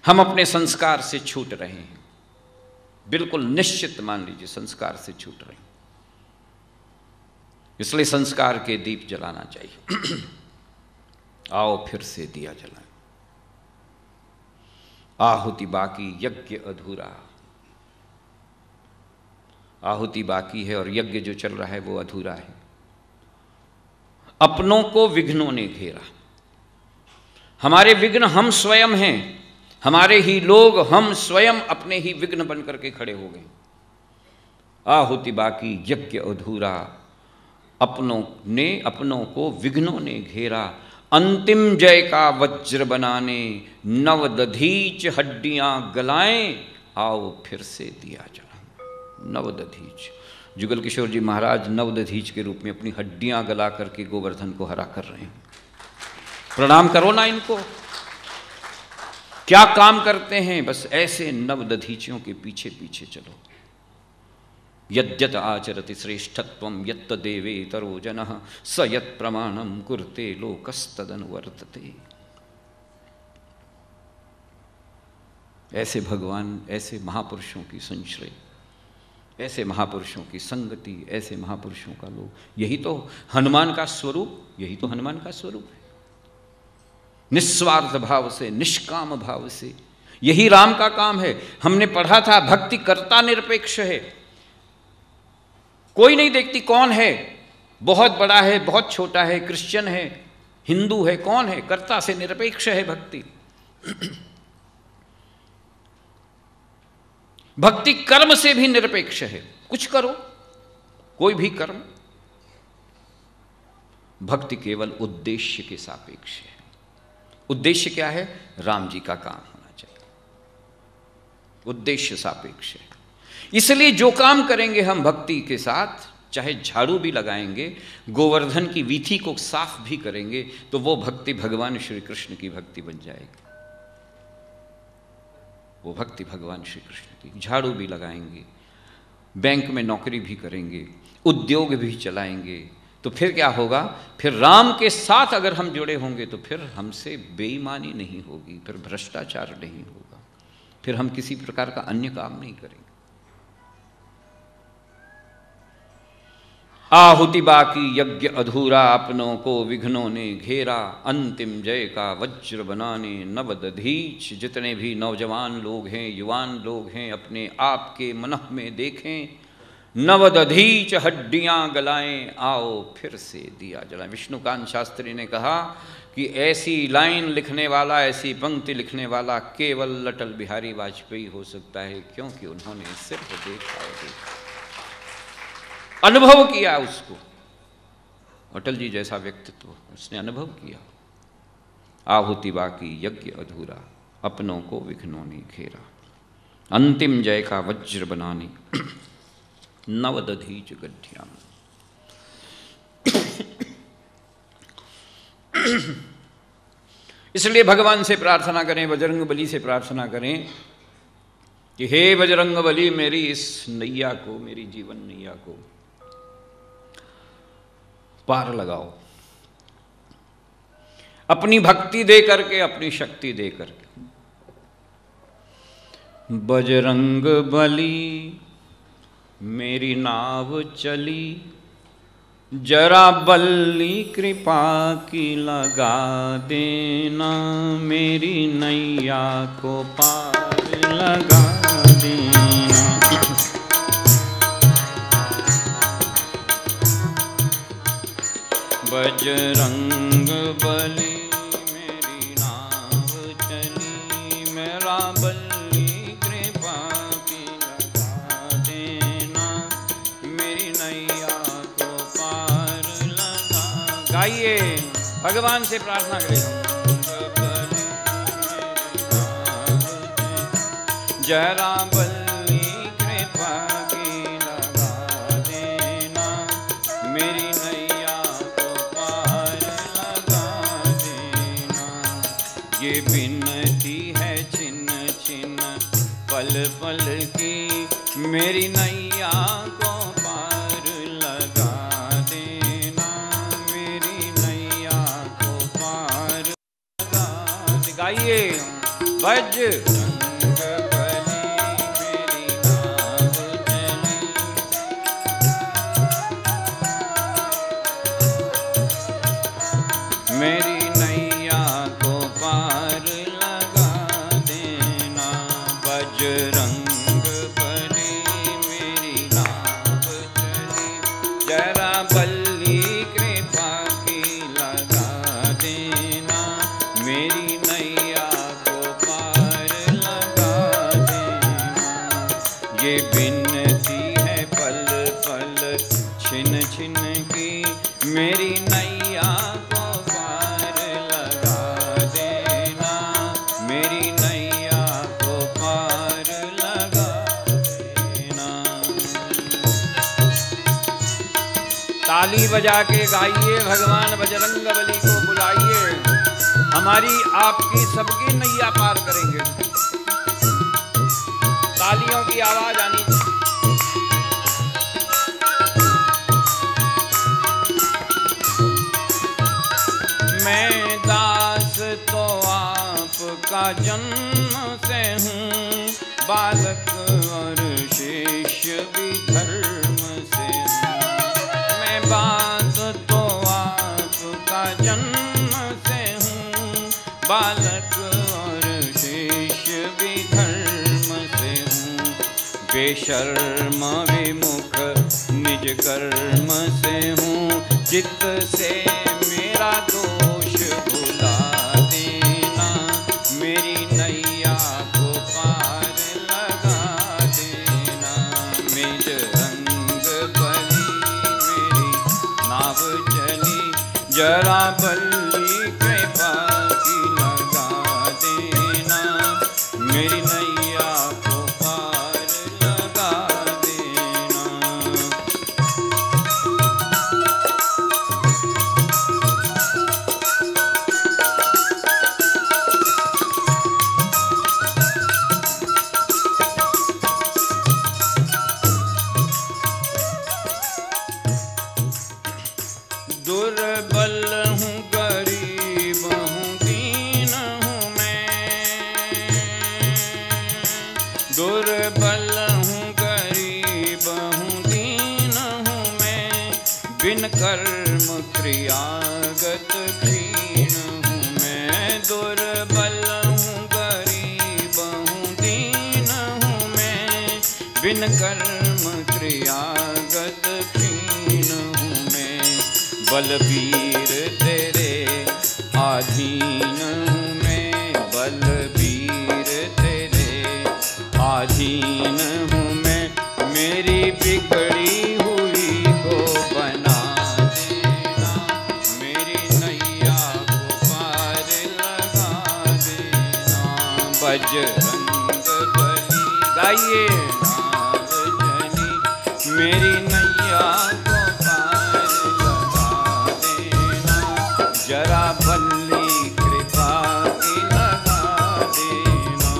हम अपने संस्कार से छूट रहे हैं, बिल्कुल निश्चित मान लीजिए संस्कार से छूट रहे हैं। इसलिए संस्कार के दीप जलाना चाहिए। आओ फिर से दिया जलाएं। आहुति बाकी यज्ञ अधूरा। आहुति बाकी है और यज्ञ जो चल रहा है वो अधूरा है। अपनों को विघ्नों ने घेरा। हमारे विघ्न हम स्वयं हैं, हमारे ही लोग, हम स्वयं अपने ही विघ्न बन करके खड़े हो गए। आहुति बाकी यज्ञ अधूरा, अपनों को विघ्नों ने घेरा। अंतिम जय का वज्र बनाने नवदधीच हड्डियां गलाएं, आओ फिर से दिया जलाएं। नवदधीच, जुगल किशोर जी महाराज नवदधीच के रूप में अपनी हड्डियां गला करके गोवर्धन को हरा कर रहे हैं। प्रणाम करो ना इनको, क्या काम करते हैं, बस ऐसे नवदधीचियों के पीछे पीछे चलो। यद्यत आचरति श्रेष्ठत्वं यत्त देवेतरो जनः स यत् प्रमाणं कुरुते लोकस्तदनुवर्तते। ऐसे भगवान, ऐसे महापुरुषों की संश्रय, ऐसे महापुरुषों की संगति, ऐसे महापुरुषों का लोग, यही तो हनुमान का स्वरूप, यही तो हनुमान का स्वरूप है। निस्वार्थ भाव से, निष्काम भाव से, यही राम का काम है। हमने पढ़ा था भक्ति कर्ता निरपेक्ष है, कोई नहीं देखती कौन है, बहुत बड़ा है, बहुत छोटा है, क्रिश्चियन है, हिंदू है, कौन है, कर्ता से निरपेक्ष है भक्ति। भक्ति कर्म से भी निरपेक्ष है, कुछ करो, कोई भी कर्म। भक्ति केवल उद्देश्य के सापेक्ष है। उद्देश्य क्या है? राम जी का काम होना चाहिए, उद्देश्य सापेक्ष है। इसलिए जो काम करेंगे हम भक्ति के साथ, चाहे झाड़ू भी लगाएंगे, गोवर्धन की वीथी को साफ भी करेंगे, तो वो भक्ति भगवान श्री कृष्ण की भक्ति बन जाएगी। वो भक्ति भगवान श्री कृष्ण की। झाड़ू भी लगाएंगे, बैंक में नौकरी भी करेंगे, उद्योग भी चलाएंगे, तो फिर क्या होगा? फिर राम के साथ अगर हम जुड़े होंगे तो फिर हमसे बेईमानी नहीं होगी, फिर भ्रष्टाचार नहीं होगा, फिर हम किसी प्रकार का अन्य काम नहीं करेंगे। आहुति बाकी यज्ञ अधूरा, अपनों को विघ्नों ने घेरा। अंतिम जय का वज्र बनाने नवदधीच। जितने भी नौजवान लोग हैं, युवान लोग हैं, अपने आप के मनः में देखें, नवदधीच हड्डियां गलाएं, आओ फिर से दिया जलाएं। विष्णुकांत शास्त्री ने कहा कि ऐसी लाइन लिखने वाला, ऐसी पंक्ति लिखने वाला केवल अटल बिहारी वाजपेयी हो सकता है, क्योंकि उन्होंने सिर्फ देखा, अनुभव किया उसको। अटल जी जैसा व्यक्तित्व, उसने अनुभव किया। आहुति बाकी यज्ञ अधूरा, अपनों को विघ्नों ने घेरा। अंतिम जय का वज्र बनाने नवदधीच गड्ढियां। इसलिए भगवान से प्रार्थना करें, बजरंग बली से प्रार्थना करें कि हे बजरंग बली, मेरी इस नैया को, मेरी जीवन नैया को पार लगाओ, अपनी भक्ति दे करके, अपनी शक्ति दे करके। बजरंग बली मेरी नाव चली, जरा बल्ली कृपा की लगा देना, मेरी नैया को पार लगा देना। बजरंग बली मेरी नाव चली, मेरा बल्ली कृपा की लगा देना, मेरी नैया को पार लगा। गाइए, भगवान से प्रार्थना करें। जरा बल्ली कृपा की लगा देना, मेरी नैया को पार लगा देना। ये विनती है छिन्न छिन्न पल पल की, मेरी नैया को पार लगा देना, मेरी नैया को पार लगा। गाइए, ताली बजा के गाइए, भगवान बजरंगबली को बुलाइए, हमारी आपकी सबकी नैया पार करेंगे। तालियों की आवाज आनी चाहिए। मैं दास तो आपका जन्म से हूँ, बालक और शिष्य भी धर्म से हूँ। मैं बात तो आपका जन्म से हूँ, बालक और शिष्य भी धर्म से हूँ। बेशर्म विमुख निज कर्म से हूँ, चित्त से मेरा दोष भुला देना, मेरी नैया को पार लगा देना। मेज रंग बली मेरी नाव चली, जरा बल्ली कृपा की लगा देना, मेरी नैया को पार लगा देना। दुर्बल हूँ, गरीब हूँ, दीन हूँ मैं। दुर्बल हूँ, गरीब हूँ, दीन हूँ मैं। बिन कर्म क्रियागत क्षीण हूँ मैं। दुर्बल हूँ, गरीब हूँ, दीन हूँ मैं। बिन कर्म क्रियागत क्षीण हूँ मैं। बलबीर तेरे आधीन हूँ मैं। बलबीर तेरे आधीन हूँ मैं। मेरी बिगड़ी हुई को बना देना, मेरी नैया को पार लगा देना। बजरंगबली गाइए, नाव चली, मेरी नैया को पार लगा देना, जरा बल्ली कृपा की लगा देना।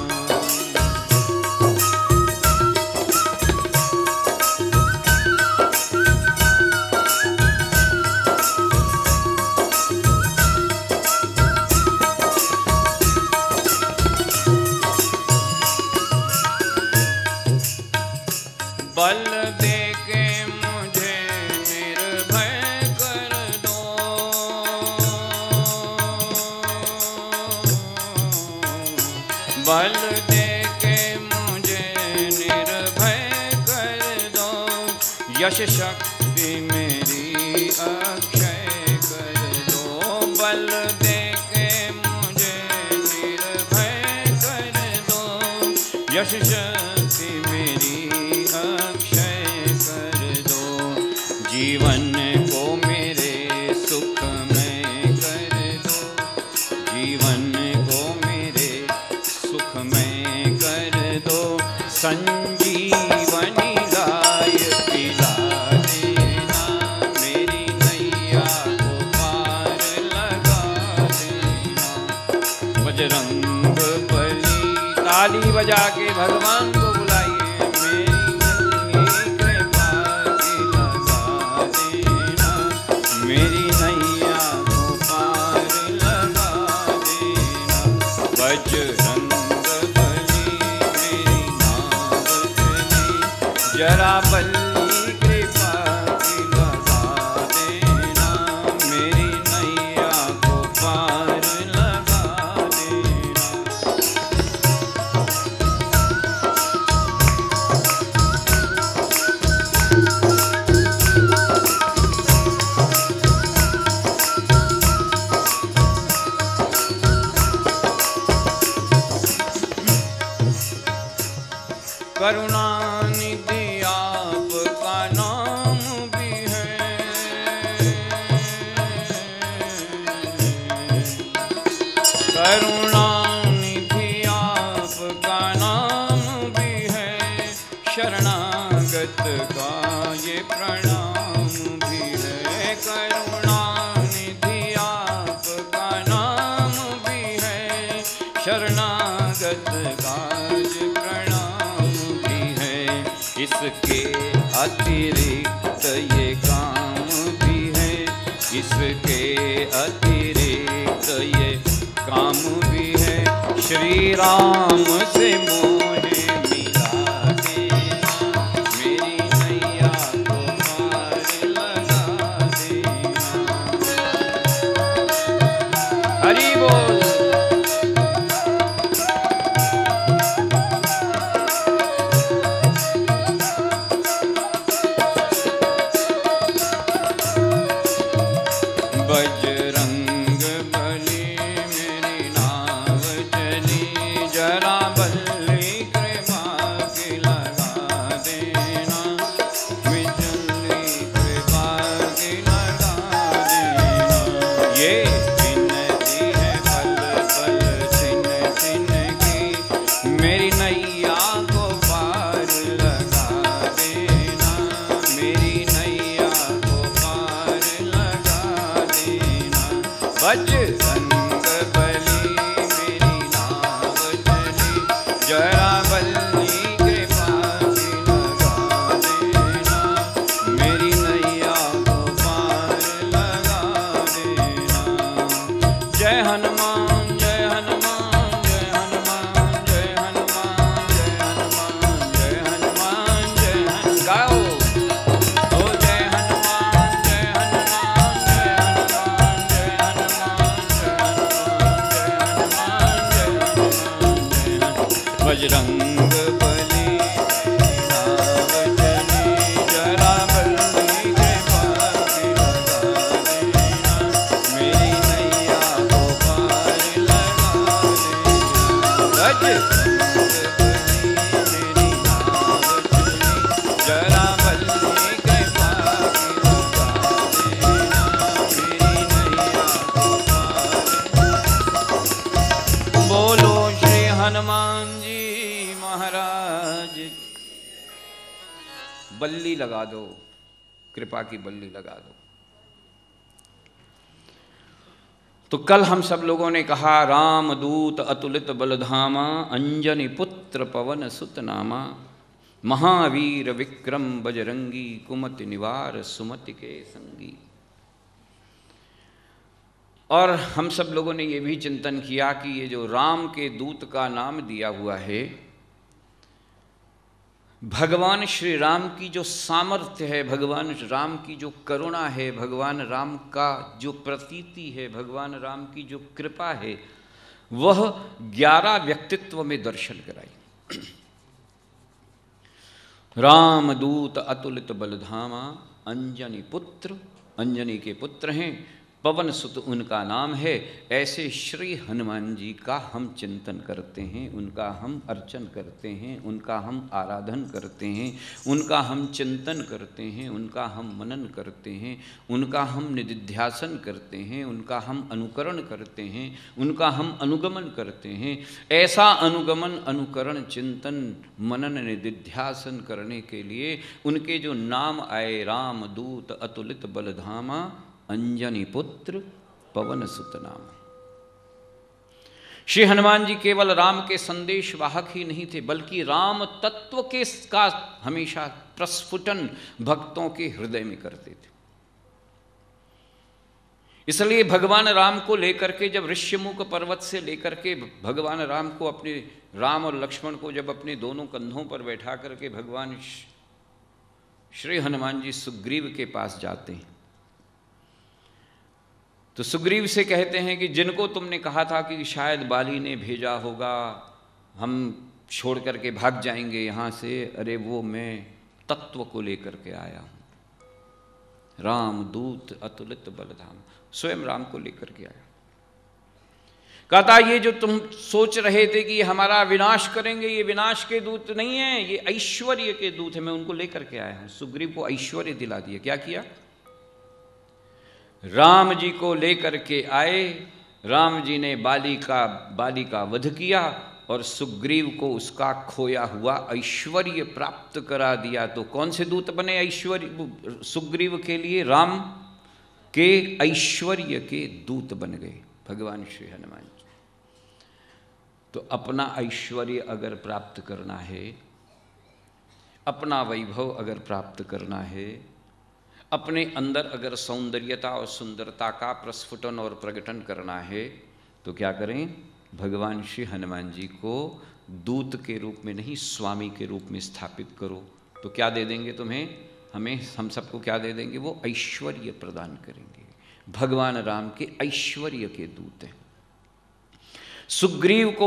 बल दे के मुझे निर्भय कर दो, बल दे के मुझे निर्भय कर दो। यश शक्ति मेरी अक्षय कर दो। बल दे के मुझे निर्भय कर दो। यश शक्ति मेरी अक्षय कर दो। जीवन को मेरे सुख में कर दो। जीवन को मेरे सुख में कर दो। संजीवनी गाय पिला देना, मेरी नैया को पार लगा देना। बजरंगबली ताली बजा के भगवान को बुलाइए, मेरी नैया को पार लगा देना। बजरंग करुणानिधि आपका नाम भी है, करुणानिधि आपका नाम भी है, शरणागत का ये प्रणाम भी है, करुणानिधि आपका नाम भी है, शरणागत का इसके अतिरिक्त ये काम भी है, इसके अतिरिक्त ये काम भी है, श्री राम से मोहे मिला देना, मेरी नैया को पार लगा देना। हरि बोल। बजरंग बली मेरी नाव चली, जरा बल्ली कृपा की लगा देना, बिजली कृपा की लगा देना। ये विनती है पल पल छिन छिन की, मेरी नैया को पार लगा देना, मेरी नैया को पार लगा देना। बजरंग बली मेरी नाव चली, जरा बल्ली कृपा की लगा देना, मेरी नैया को पार लगा देना। जय हनुमान जय हनुमान जय हनुमान जय हनुमान जय हनुमान जय हनुमान जय हनुमान। गाओ ओ जय हनुमान जय हनुमान जय हनुमान जय हनुमान जय हनुमान जय हनुमान जय हनुमान। बजरंग बली नाव चली, जरा बल्ली कृपा की लगा देना, मेरी नैया को पार लगा देना। बजरंग बली मेरी नाव चली, जरा बल्ली कृपा की लगा देना, मेरी नैया को पार। बोलो श्री हनुमान जी महाराज। बल्ली लगा दो, कृपा की बल्ली लगा दो। तो कल हम सब लोगों ने कहा राम दूत अतुलित बलधामा, अंजनी पुत्र पवन सुत नामा, महावीर विक्रम बजरंगी, कुमति निवार सुमति के संगी। और हम सब लोगों ने ये भी चिंतन किया कि ये जो राम के दूत का नाम दिया हुआ है, भगवान श्री राम की जो सामर्थ्य है, भगवान राम की जो करुणा है, भगवान राम का जो प्रतीति है, भगवान राम की जो कृपा है, वह 11 व्यक्तित्व में दर्शन कराई। राम दूत अतुलित बलधामा, अंजनी पुत्र, अंजनी के पुत्र हैं, पवन सुत उनका नाम है। ऐसे श्री हनुमान जी का हम चिंतन करते हैं, उनका हम अर्चन करते हैं, उनका हम आराधन करते हैं, उनका हम चिंतन करते हैं, उनका हम मनन करते हैं, उनका हम निदिध्यासन करते हैं, उनका हम अनुकरण करते हैं, उनका हम अनुगमन करते हैं। ऐसा अनुगमन, अनुकरण, चिंतन, मनन, निदिध्यासन करने के लिए उनके जो नाम आए, राम दूत अतुलित बलधामा, अंजनी पुत्र पवन सुत नाम। श्री हनुमान जी केवल राम के संदेश वाहक ही नहीं थे, बल्कि राम तत्व के का हमेशा प्रस्फुटन भक्तों के हृदय में करते थे। इसलिए भगवान राम को लेकर के जब ऋष्यमुख पर्वत से लेकर के भगवान राम को, अपने राम और लक्ष्मण को जब अपने दोनों कंधों पर बैठा करके भगवान श्री हनुमान जी सुग्रीव के पास जाते हैं, तो सुग्रीव से कहते हैं कि जिनको तुमने कहा था कि शायद बाली ने भेजा होगा, हम छोड़ करके भाग जाएंगे यहाँ से, अरे वो मैं तत्व को लेकर के आया हूँ। राम दूत अतुलित बलधाम, स्वयं राम को लेकर के आया। कहता ये जो तुम सोच रहे थे कि ये हमारा विनाश करेंगे, ये विनाश के दूत नहीं है, ये ऐश्वर्य के दूत है। मैं उनको लेकर के आया हूं। सुग्रीव को ऐश्वर्य दिला दिया। क्या किया? राम जी को लेकर के आए। राम जी ने बाली का वध किया और सुग्रीव को उसका खोया हुआ ऐश्वर्य प्राप्त करा दिया। तो कौन से दूत बने ऐश्वर्य सुग्रीव के लिए? राम के ऐश्वर्य के दूत बन गए भगवान श्री हनुमान जी। तो अपना ऐश्वर्य अगर प्राप्त करना है, अपना वैभव अगर प्राप्त करना है, अपने अंदर अगर सौंदर्यता और सुंदरता का प्रस्फुटन और प्रकटन करना है, तो क्या करें? भगवान श्री हनुमान जी को दूत के रूप में नहीं, स्वामी के रूप में स्थापित करो। तो क्या दे देंगे तुम्हें? हम सबको क्या दे देंगे? वो ऐश्वर्य प्रदान करेंगे। भगवान राम के ऐश्वर्य के दूत हैं। सुग्रीव को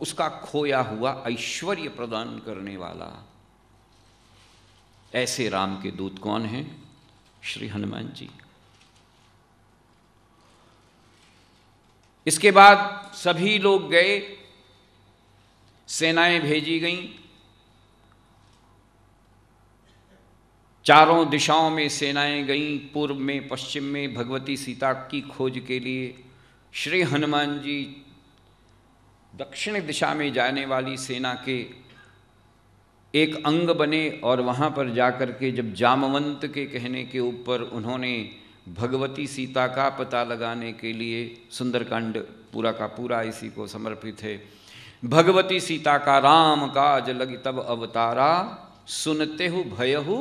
उसका खोया हुआ ऐश्वर्य प्रदान करने वाला ऐसे राम के दूत कौन हैं? श्री हनुमान जी। इसके बाद सभी लोग गए, सेनाएं भेजी गईं, चारों दिशाओं में सेनाएं गईं, पूर्व में पश्चिम में भगवती सीता की खोज के लिए। श्री हनुमान जी दक्षिण दिशा में जाने वाली सेना के एक अंग बने और वहाँ पर जाकर के जब जामवंत के कहने के ऊपर उन्होंने भगवती सीता का पता लगाने के लिए, सुंदरकांड पूरा का पूरा इसी को समर्पित है। भगवती सीता का राम काज लगी तब अवतारा, सुनते हु भयहु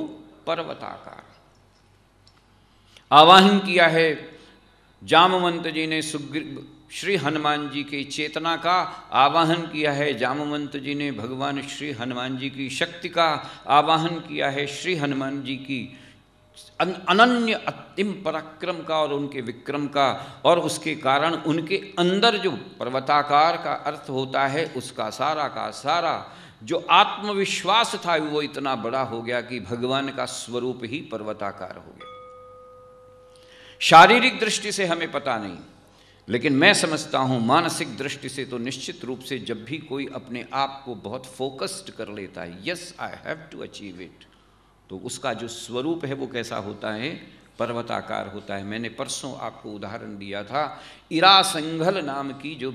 पर्वताकार। आवाहन किया है जामवंत जी ने श्री हनुमान जी की चेतना का आवाहन किया है। जामवंत जी ने भगवान श्री हनुमान जी की शक्ति का आवाहन किया है। श्री हनुमान जी की अनन्य अतिम पराक्रम का और उनके विक्रम का, और उसके कारण उनके अंदर जो पर्वताकार का अर्थ होता है, उसका सारा का सारा जो आत्मविश्वास था वो इतना बड़ा हो गया कि भगवान का स्वरूप ही पर्वताकार हो गया। शारीरिक दृष्टि से हमें पता नहीं, लेकिन मैं समझता हूँ मानसिक दृष्टि से तो निश्चित रूप से जब भी कोई अपने आप को बहुत फोकस्ड कर लेता है, yes I have to achieve it, तो उसका जो स्वरूप है वो कैसा होता है? पर्वताकार होता है। मैंने परसों आपको उदाहरण दिया था, इरा संघल नाम की जो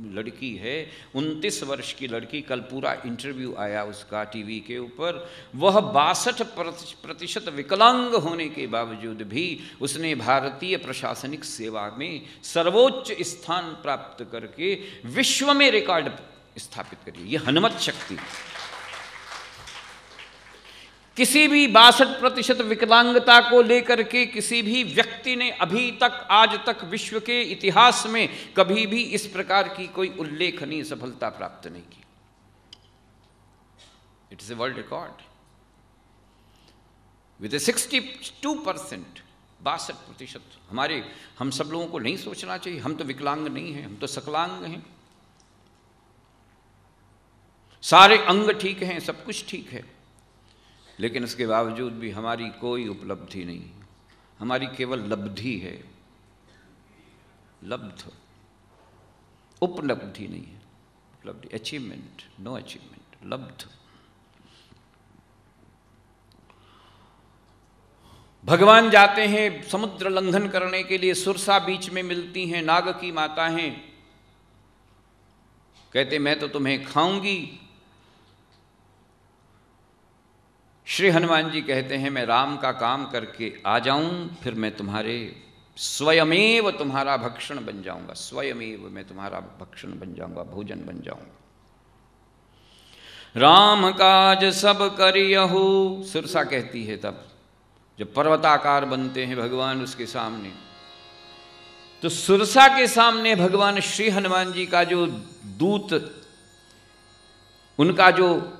लड़की है, 29 वर्ष की लड़की, कल पूरा इंटरव्यू आया उसका टीवी के ऊपर। वह 62% विकलांग होने के बावजूद भी उसने भारतीय प्रशासनिक सेवा में सर्वोच्च स्थान प्राप्त करके विश्व में रिकॉर्ड स्थापित करी। ये हनुमत शक्ति। किसी भी 62% विकलांगता को लेकर के किसी भी व्यक्ति ने अभी तक, आज तक विश्व के इतिहास में कभी भी इस प्रकार की कोई उल्लेखनीय सफलता प्राप्त नहीं की। It is a world record with 62%, 62%। हम सब लोगों को नहीं सोचना चाहिए हम तो विकलांग नहीं हैं, हम तो सकलांग हैं, सारे अंग ठीक हैं, सब कुछ ठीक है, लेकिन इसके बावजूद भी हमारी कोई उपलब्धि नहीं, हमारी केवल लब्धि है। लब्ध, उपलब्धि नहीं है। उपलब्धि, अचीवमेंट, नो अचीवमेंट, लब्ध। भगवान जाते हैं समुद्र लंघन करने के लिए, सुरसा बीच में मिलती हैं, नाग की माता हैं, कहते मैं तो तुम्हें खाऊंगी। श्री हनुमान जी कहते हैं मैं राम का काम करके आ जाऊं, फिर मैं तुम्हारे स्वयमेव तुम्हारा भक्षण बन जाऊंगा, स्वयमेव मैं तुम्हारा भक्षण बन जाऊंगा, भोजन बन जाऊंगा। राम काज सब करियहु, सुरसा कहती है तब जब पर्वताकार बनते हैं भगवान उसके सामने, तो सुरसा के सामने भगवान श्री हनुमान जी का जो दूत, उनका जो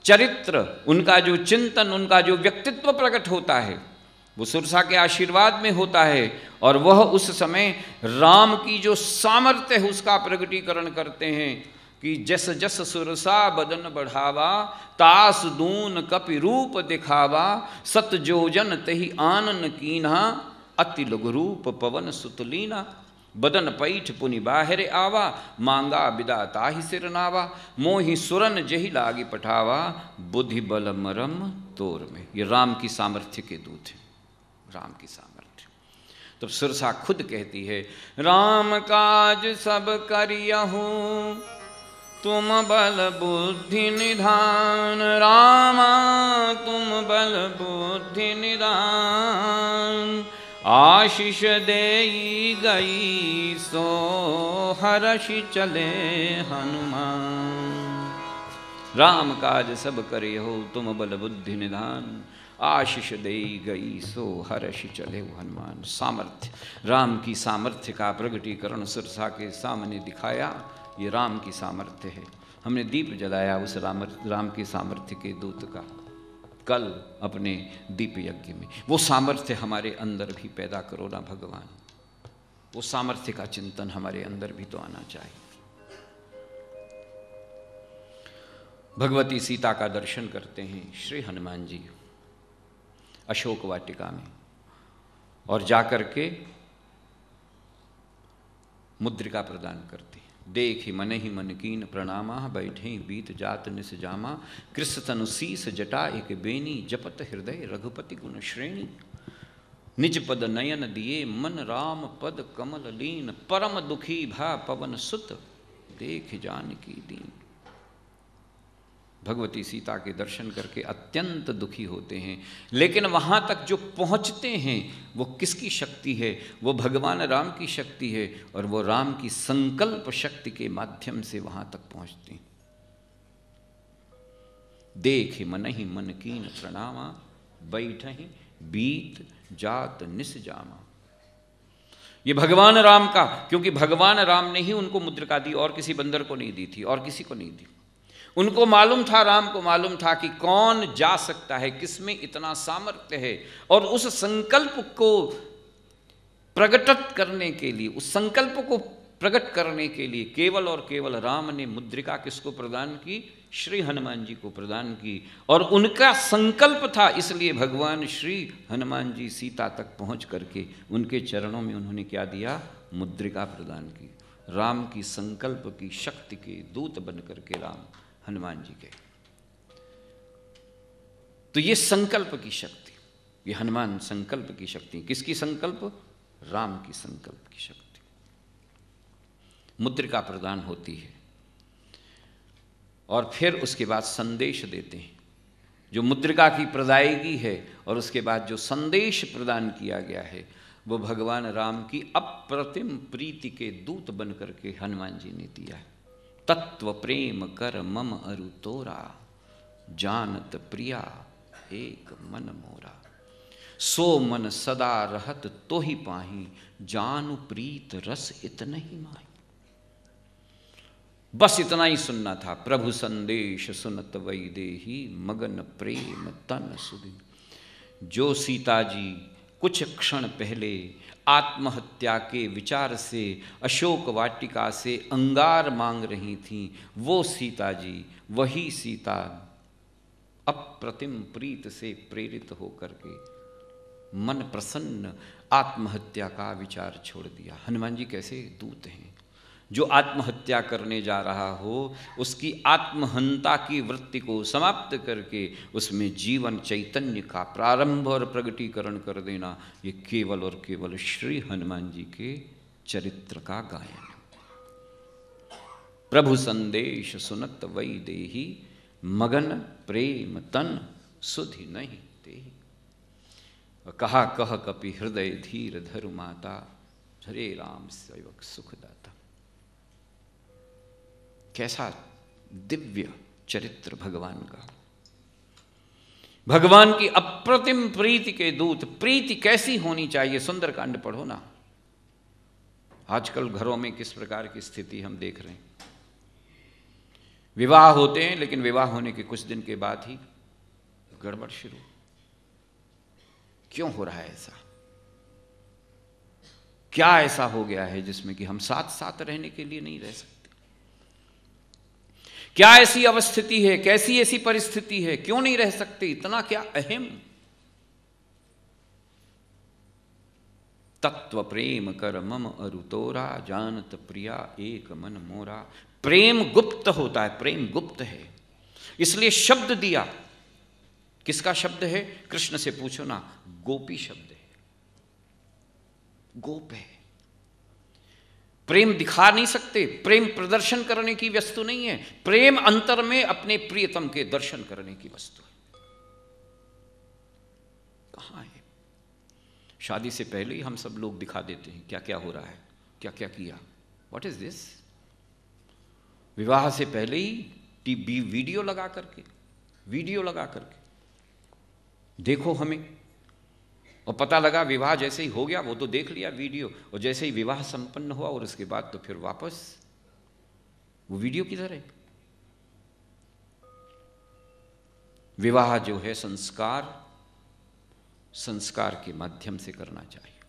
चरित्र, उनका जो चिंतन, उनका जो व्यक्तित्व प्रकट होता है वो सुरसा के आशीर्वाद में होता है, और वह उस समय राम की जो सामर्थ्य है उसका प्रकटीकरण करते हैं कि जस जस सुरसा बदन बढ़ावा, तास दून कपि रूप दिखावा, सत जोजन तहि आनन कीन्हा, अति लघु रूप पवन सुतलीना। बदन पैठ पुनि बाहर आवा, मांगा बिदा ताहि सिर नावा, मोहि सुरन जही लागी पठावा, बुद्धि बल मरम तोर में। ये राम की सामर्थ्य के दूत हैं, राम की सामर्थ्य। तो सुरसा खुद कहती है, राम काज सब करियहु तुम बल बुद्धि निधान, रामा तुम बल बुद्धि निधान, आशीष देई गई सो हर्षि चले हनुमान। राम काज सब करे हो तुम बल बुद्धि निधान, आशीष देई गई सो हर्षि चले हनुमान। सामर्थ्य, राम की सामर्थ्य का प्रगटीकरण सुरसा के सामने दिखाया। ये राम की सामर्थ्य है। हमने दीप जलाया उस राम के सामर्थ्य के दूत का कल अपने दीप यज्ञ में। वो सामर्थ्य हमारे अंदर भी पैदा करो ना भगवान, वो सामर्थ्य का चिंतन हमारे अंदर भी तो आना चाहिए। भगवती सीता का दर्शन करते हैं श्री हनुमान जी अशोक वाटिका में, और जाकर के मुद्रिका प्रदान करते हैं। देख मन ही मन कीन प्रणामा, बैठे बीत जात निस जामा, कृष तनु शीस जटा एक बेनी, जपत हृदय रघुपति गुण श्रेणी, निज पद नयन दिए मन राम पद कमल लीन, परम दुखी भा पवन सुत देख जानकी दीन। भगवती सीता के दर्शन करके अत्यंत दुखी होते हैं, लेकिन वहाँ तक जो पहुँचते हैं वो किसकी शक्ति है? वो भगवान राम की शक्ति है, और वो राम की संकल्प शक्ति के माध्यम से वहाँ तक पहुँचते हैं। देख मन ही मन कीन प्रणामा, बैठहि बीत जात निस जामा। ये भगवान राम का, क्योंकि भगवान राम ने ही उनको मुद्रिका दी, और किसी बंदर को नहीं दी थी, और किसी को नहीं दी। उनको मालूम था, राम को मालूम था कि कौन जा सकता है, किसमें इतना सामर्थ्य है, और उस संकल्प को प्रकट करने के लिए, उस संकल्प को प्रकट करने के लिए केवल और केवल राम ने मुद्रिका किसको प्रदान की? श्री हनुमान जी को प्रदान की। और उनका संकल्प था, इसलिए भगवान श्री हनुमान जी सीता तक पहुंच करके उनके चरणों में उन्होंने क्या दिया? मुद्रिका प्रदान की। राम की संकल्प की शक्ति के दूत बन करके राम हनुमान जी के। तो ये संकल्प की शक्ति, ये हनुमान संकल्प की शक्ति। किसकी संकल्प? राम की संकल्प की शक्ति। मुद्रिका प्रदान होती है, और फिर उसके बाद संदेश देते हैं। जो मुद्रिका की प्रदायगी है और उसके बाद जो संदेश प्रदान किया गया है, वो भगवान राम की अप्रतिम प्रीति के दूत बन करके हनुमान जी ने दिया है। तत्व प्रेम कर मम अरु तोरा, जानत प्रिया एक मन मोरा, सो मन सदा रहत तो ही पाही, जानु प्रीत रस इतना ही माही। बस इतना ही सुनना था। प्रभु संदेश सुनत वैदेही, मगन प्रेम तन सुधि। जो सीता जी कुछ क्षण पहले आत्महत्या के विचार से अशोक वाटिका से अंगार मांग रही थीं, वो सीता जी, वही सीता अप्रतिम प्रीत से प्रेरित होकर के मन प्रसन्न आत्महत्या का विचार छोड़ दिया। हनुमान जी कैसे दूत हैं! जो आत्महत्या करने जा रहा हो उसकी आत्महंता की वृत्ति को समाप्त करके उसमें जीवन चैतन्य का प्रारंभ और प्रगटीकरण कर देना, ये केवल और केवल श्री हनुमान जी के चरित्र का गायन। प्रभु संदेश सुनत वैदेही, मगन प्रेम तन सुधि नहीं तेहि। कहा कह कपि हृदय धीर धरु माता, हरे राम सेवक सुखदाता। कैसा दिव्य चरित्र भगवान का! भगवान की अप्रतिम प्रीति के दूत। प्रीति कैसी होनी चाहिए? सुंदरकांड पढ़ो ना। आजकल घरों में किस प्रकार की स्थिति हम देख रहे हैं। विवाह होते हैं, लेकिन विवाह होने के कुछ दिन के बाद ही गड़बड़ शुरू। क्यों हो रहा है ऐसा? क्या ऐसा हो गया है जिसमें कि हम साथ साथ रहने के लिए नहीं रह सकते? क्या ऐसी अवस्थिति है? कैसी ऐसी परिस्थिति है? क्यों नहीं रह सकते? इतना क्या अहम? तत्व प्रेम कर मम अरुतोरा, जानत प्रिया एक मन मोरा। प्रेम गुप्त होता है, प्रेम गुप्त है, इसलिए शब्द दिया। किसका शब्द है? कृष्ण से पूछो ना, गोपी शब्द है, गोप है। प्रेम दिखा नहीं सकते, प्रेम प्रदर्शन करने की वस्तु नहीं है। प्रेम अंतर में अपने प्रियतम के दर्शन करने की वस्तु है। कहां है? शादी से पहले ही हम सब लोग दिखा देते हैं क्या क्या हो रहा है, क्या क्या किया। What is this? विवाह से पहले ही टीवी वीडियो लगा करके देखो हमें, और पता लगा विवाह जैसे ही हो गया वो तो देख लिया वीडियो, और जैसे ही विवाह संपन्न हुआ और उसके बाद तो फिर वापस वो वीडियो किधर है? विवाह जो है संस्कार के माध्यम से करना चाहिए।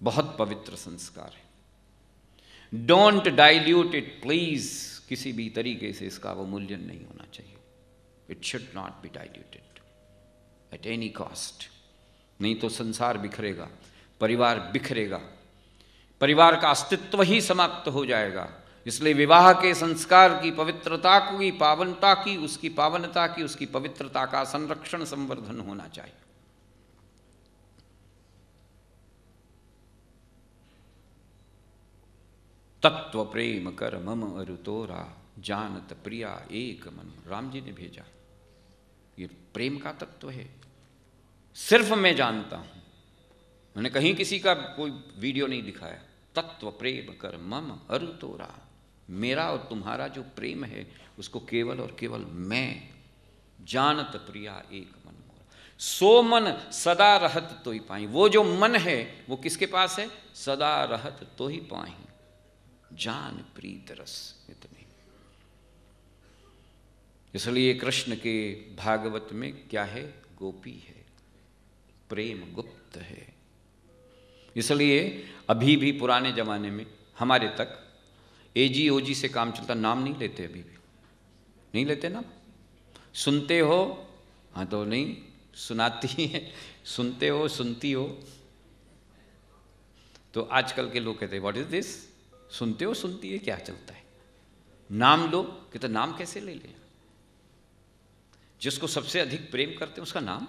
बहुत पवित्र संस्कार है। Don't dilute it please. किसी भी तरीके से इसका अवमूल्यन नहीं होना चाहिए। It should not be diluted at any cost. नहीं तो संसार बिखरेगा, परिवार बिखरेगा, परिवार का अस्तित्व ही समाप्त हो जाएगा। इसलिए विवाह के संस्कार की पवित्रता की, पावनता की, उसकी पावनता की, उसकी पवित्रता का संरक्षण संवर्धन होना चाहिए। तत्व प्रेम कर मम अरुतोरा, जानत प्रिया एक मन। राम जी ने भेजा, ये प्रेम का तत्व है। सिर्फ मैं जानता हूं, मैंने कहीं किसी का कोई वीडियो नहीं दिखाया। तत्व प्रेम कर मम अरुतोरा, मेरा और तुम्हारा जो प्रेम है उसको केवल और केवल मैं। जानत प्रिया एक मन मोरा, सो मन सदा रहत तो ही पाई। वो जो मन है वो किसके पास है? सदा रहत तो ही पाई। जान प्रीत रस इतने। इसलिए कृष्ण के भागवत में क्या है? गोपी है, प्रेम गुप्त है। इसलिए अभी भी पुराने जमाने में हमारे तक एजी ओजी से काम चलता। नाम नहीं लेते, अभी भी नहीं लेते ना। सुनते हो? हाँ तो नहीं सुनाती है, सुनते हो, सुनती हो। तो आजकल के लोग कहते हैं व्हाट इज दिस? सुनते हो, सुनती है, क्या चलता है? नाम लो, कहते नाम कैसे ले लें? जिसको सबसे अधिक प्रेम करते हैं उसका नाम।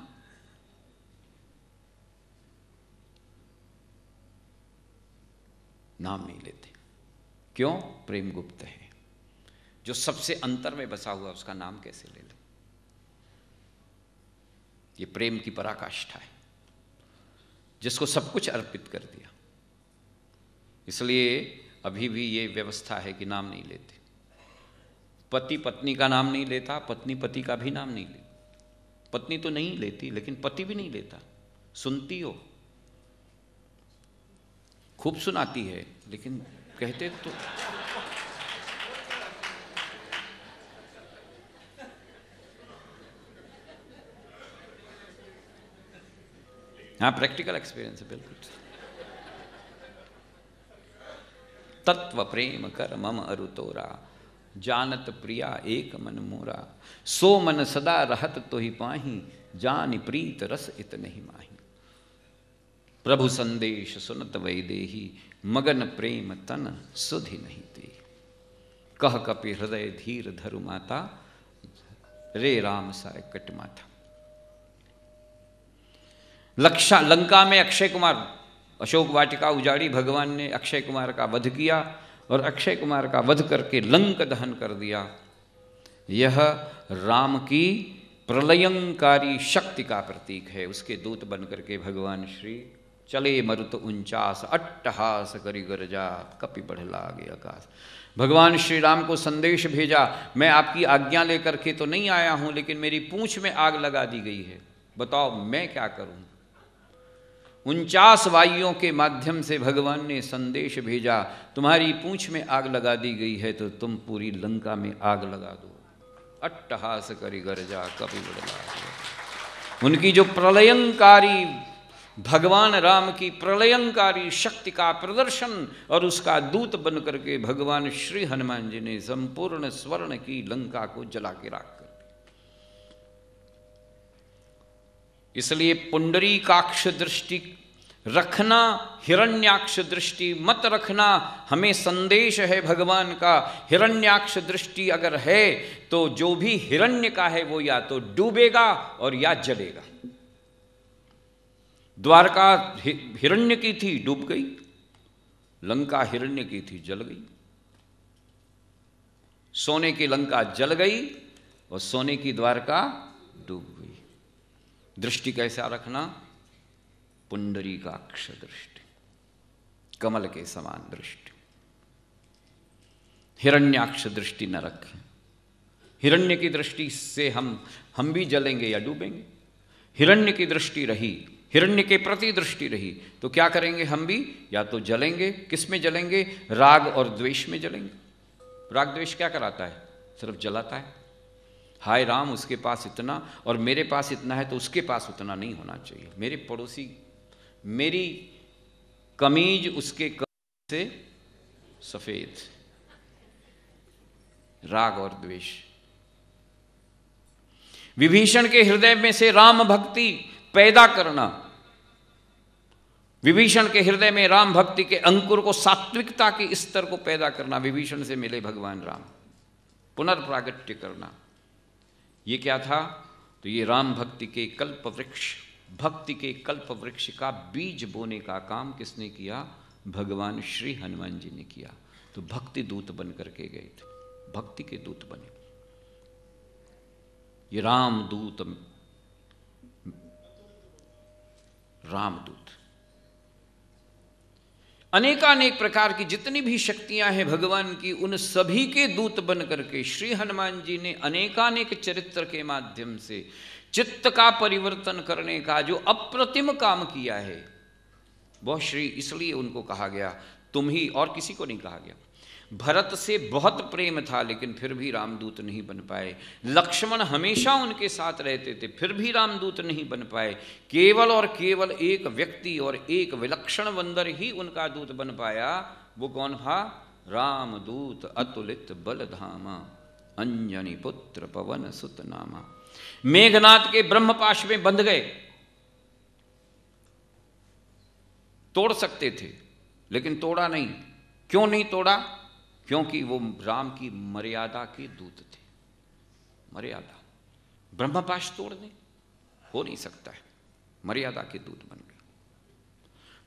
नाम नहीं लेते। क्यों? प्रेम गुप्त है। जो सबसे अंतर में बसा हुआ उसका नाम कैसे ले लें? ये प्रेम की पराकाष्ठा है, जिसको सब कुछ अर्पित कर दिया। इसलिए अभी भी ये व्यवस्था है कि नाम नहीं लेते। पति पत्नी का नाम नहीं लेता, पत्नी पति का भी नाम नहीं लेती। पत्नी तो नहीं लेती, लेकिन पति भी नहीं लेता। सुनती हो, खूब सुनाती है, लेकिन कहते तो हाँ, प्रैक्टिकल एक्सपीरियंस है बिल्कुल। तत्व प्रेम कर मम अरुतोरा, जानत प्रिया एक मन मोरा। सो मन सदा रहत तो ही पाही, जान प्रीत रस इत नहीं माही। प्रभु संदेश सुनत वैदेही, मगन प्रेम तन सुधि नहीं ते। कह कपि हृदय धीर धरु माता, रे राम साय कट माथा। लंका में अक्षय कुमार, अशोक वाटिका उजाड़ी, भगवान ने अक्षय कुमार का वध किया और अक्षय कुमार का वध करके लंक दहन कर दिया। यह राम की प्रलयंकारी शक्ति का प्रतीक है। उसके दूत बन करके भगवान श्री चले मरुत 49, अट्टहास करी गरजा, कपि बढ़ लागे आकाश। भगवान श्री राम को संदेश भेजा, मैं आपकी आज्ञा लेकर के तो नहीं आया हूं, लेकिन मेरी पूंछ में आग लगा दी गई है, बताओ मैं क्या करूं। 49 वायुओं के माध्यम से भगवान ने संदेश भेजा, तुम्हारी पूंछ में आग लगा दी गई है तो तुम पूरी लंका में आग लगा दो। अट्टहास करी गरजा, कपि बढ़ लागे। उनकी जो प्रलयंकारी, भगवान राम की प्रलयंकारी शक्ति का प्रदर्शन और उसका दूत बन करके भगवान श्री हनुमान जी ने संपूर्ण स्वर्ण की लंका को जला के राख कर दिया। इसलिए पुंडरीकाक्ष दृष्टि रखना हिरण्याक्ष दृष्टि मत रखना। हमें संदेश है भगवान का, हिरण्याक्ष दृष्टि अगर है तो जो भी हिरण्य का है वो या तो डूबेगा और या जलेगा। द्वारका हिरण्य की थी, डूब गई। लंका हिरण्य की थी, जल गई। सोने की लंका जल गई और सोने की द्वारका डूब गई। दृष्टि कैसा रखना? पुंडरीकाक्ष दृष्टि, कमल के समान दृष्टि। हिरण्याक्ष दृष्टि न रखें। हिरण्य की दृष्टि से हम भी जलेंगे या डूबेंगे। हिरण्य की दृष्टि रही, हिरण्य के प्रति दृष्टि रही तो क्या करेंगे? हम भी या तो जलेंगे। किस में जलेंगे? राग और द्वेष में जलेंगे। राग द्वेष क्या कराता है? सिर्फ जलाता है। हाय राम, उसके पास इतना और मेरे पास इतना है तो उसके पास उतना नहीं होना चाहिए। मेरे पड़ोसी, मेरी कमीज उसके कमीज से सफेद। राग और द्वेष। विभीषण के हृदय में से राम भक्ति पैदा करना, विभीषण के हृदय में राम भक्ति के अंकुर को, सात्विकता के स्तर को पैदा करना। विभीषण से मिले भगवान राम, पुनर्प्रागट्य करना। ये क्या था? तो ये राम भक्ति के कल्प वृक्ष, भक्ति के कल्प वृक्ष का बीज बोने का काम किसने किया? भगवान श्री हनुमान जी ने किया। तो भक्ति दूत बन करके गए थे, भक्ति के दूत बने। ये रामदूत, रामदूत अनेकानेक प्रकार की जितनी भी शक्तियां हैं भगवान की, उन सभी के दूत बन करके श्री हनुमान जी ने अनेकानेक चरित्र के माध्यम से चित्त का परिवर्तन करने का जो अप्रतिम काम किया है, वह श्री, इसलिए उनको कहा गया तुम ही, और किसी को नहीं कहा गया। भरत से बहुत प्रेम था लेकिन फिर भी रामदूत नहीं बन पाए। लक्ष्मण हमेशा उनके साथ रहते थे फिर भी रामदूत नहीं बन पाए। केवल और केवल एक व्यक्ति और एक विलक्षण बंदर ही उनका दूत बन पाया। वो कौन था? रामदूत अतुलित बलधामा, अंजनी पुत्र पवन सुत नामा। मेघनाथ के ब्रह्मपाश में बंध गए, तोड़ सकते थे लेकिन तोड़ा नहीं। क्यों नहीं तोड़ा? क्योंकि वो राम की मर्यादा के दूत थे। मर्यादा, ब्रह्मपाश तोड़ दें, हो नहीं सकता है। मर्यादा के दूत बन गए।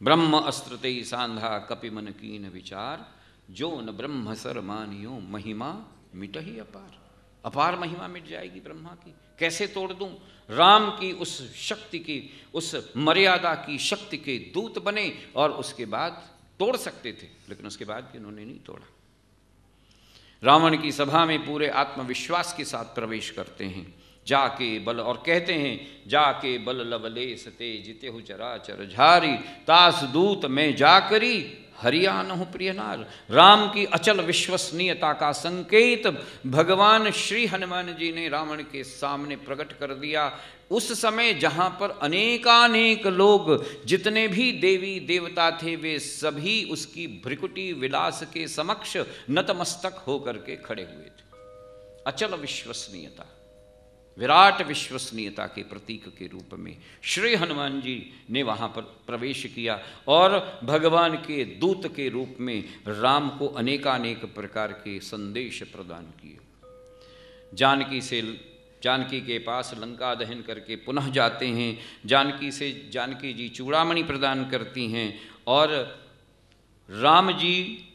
ब्रह्म अस्त्रते सांधा कपिमन कीन विचार, जो न ब्रह्म सर मानियो महिमा मिटहि अपार। अपार महिमा मिट जाएगी ब्रह्मा की। कैसे तोड़ दूं? राम की उस शक्ति की, उस मर्यादा की शक्ति के दूत बने और उसके बाद तोड़ सकते थे लेकिन उसके बाद भी उन्होंने नहीं तोड़ा। रावण की सभा में पूरे आत्मविश्वास के साथ प्रवेश करते हैं, जाके बल, और कहते हैं जाके बल लवलेस ते जितेहु चराचर झारी, तास दूत में जाकरी हरियाणहु प्रियनार। राम की अचल विश्वसनीयता का संकेत भगवान श्री हनुमान जी ने रावण के सामने प्रकट कर दिया। उस समय जहां पर अनेकानेक लोग, जितने भी देवी देवता थे, वे सभी उसकी भ्रिकुटी विलास के समक्ष नतमस्तक होकर के खड़े हुए थे। अचल विश्वसनीयता, विराट विश्वसनीयता के प्रतीक के रूप में श्री हनुमान जी ने वहाँ पर प्रवेश किया और भगवान के दूत के रूप में राम को अनेकानेक प्रकार के संदेश प्रदान किए। जानकी के पास लंका दहन करके पुनः जाते हैं। जानकी जी चूड़ामणि प्रदान करती हैं और राम जी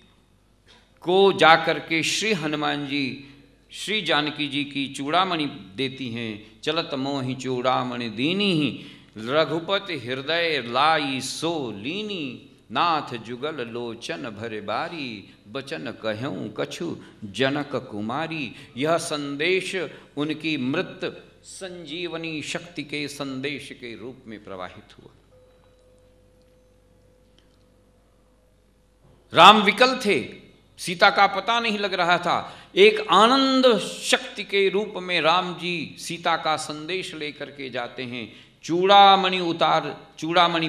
को जाकर के श्री हनुमान जी श्री जानकी जी की चूड़ामणि देती हैं। चलत मोहि चूड़ामणि दीनी, रघुपति हृदय लाई सो लीनी, नाथ जुगल लोचन भर बारी, बचन कहूँ कछु जनक कुमारी। यह संदेश उनकी मृत संजीवनी शक्ति के संदेश के रूप में प्रवाहित हुआ। राम विकल थे, सीता का पता नहीं लग रहा था। एक आनंद शक्ति के रूप में राम जी सीता का संदेश लेकर के जाते हैं, चूड़ामणि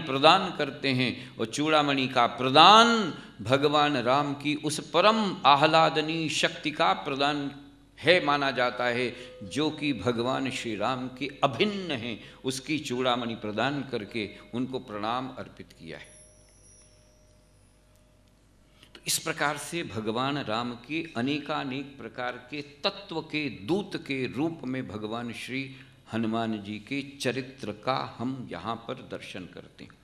प्रदान करते हैं और चूड़ामणि का प्रदान भगवान राम की उस परम आह्लादनीय शक्ति का प्रदान है माना जाता है, जो कि भगवान श्री राम के अभिन्न हैं, उसकी चूड़ामणि प्रदान करके उनको प्रणाम अर्पित किया है। तो इस प्रकार से भगवान राम के अनेकानेक प्रकार के तत्व के दूत के रूप में भगवान श्री हनुमान जी के चरित्र का हम यहाँ पर दर्शन करते हैं।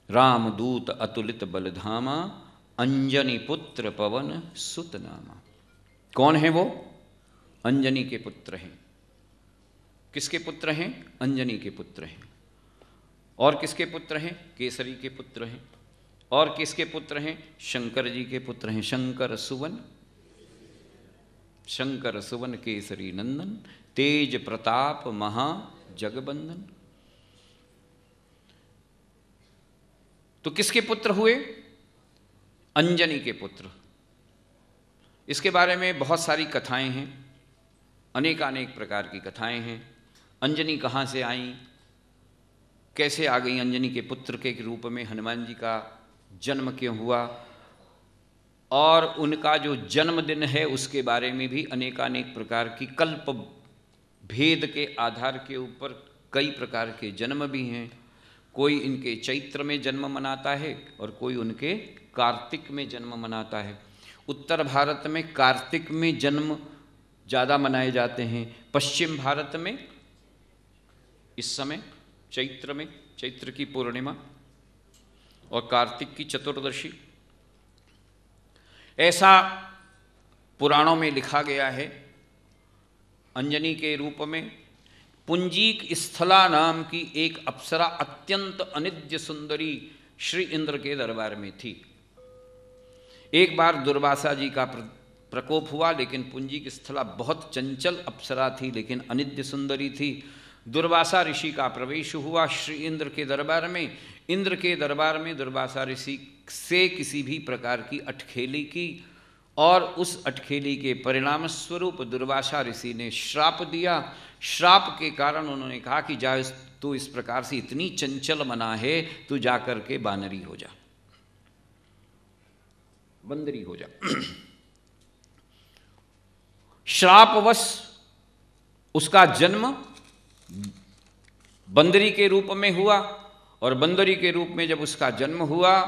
रामदूत अतुलित बलधामा, अंजनी पुत्र पवन सुत नामा। कौन है वो? अंजनी के पुत्र हैं। किसके पुत्र हैं? अंजनी के पुत्र हैं। और किसके पुत्र हैं? केसरी के पुत्र हैं। और किसके पुत्र हैं? शंकर जी के पुत्र हैं। शंकर सुवन केसरी नंदन, तेज प्रताप महा जगबंदन। तो किसके पुत्र हुए? अंजनी के पुत्र। इसके बारे में बहुत सारी कथाएं हैं, अनेकानेक प्रकार की कथाएं हैं। अंजनी कहाँ से आई, कैसे आ गई, अंजनी के पुत्र के रूप में हनुमान जी का जन्म क्यों हुआ, और उनका जो जन्मदिन है उसके बारे में भी अनेकानेक प्रकार की कल्प भेद के आधार के ऊपर कई प्रकार के जन्म भी हैं। कोई इनके चैत्र में जन्म मनाता है और कोई उनके कार्तिक में जन्म मनाता है। उत्तर भारत में कार्तिक में जन्म ज़्यादा मनाए जाते हैं, पश्चिम भारत में इस समय चैत्र में, चैत्र की पूर्णिमा और कार्तिक की चतुर्दशी। ऐसा पुराणों में लिखा गया है। अंजनी के रूप में पुंजीक स्थला नाम की एक अप्सरा अत्यंत अनिद्य सुंदरी श्री इंद्र के दरबार में थी। एक बार दुर्वासा जी का प्रकोप हुआ, लेकिन पुंजीक स्थला बहुत चंचल अप्सरा थी, लेकिन अनिद्य सुंदरी थी। दुर्वासा ऋषि का प्रवेश हुआ श्री इंद्र के दरबार में। इंद्र के दरबार में दुर्वासा ऋषि से किसी भी प्रकार की अटखेली की, और उस अटखेली के परिणाम स्वरूप दुर्वासा ऋषि ने श्राप दिया। श्राप के कारण उन्होंने कहा कि जा, तू इस प्रकार से इतनी चंचल मना है, तू जाकर के बानरी हो जा, बंदरी हो जा। श्रापवश उसका जन्म बंदरी के रूप में हुआ, और बंदरी के रूप में जब उसका जन्म हुआ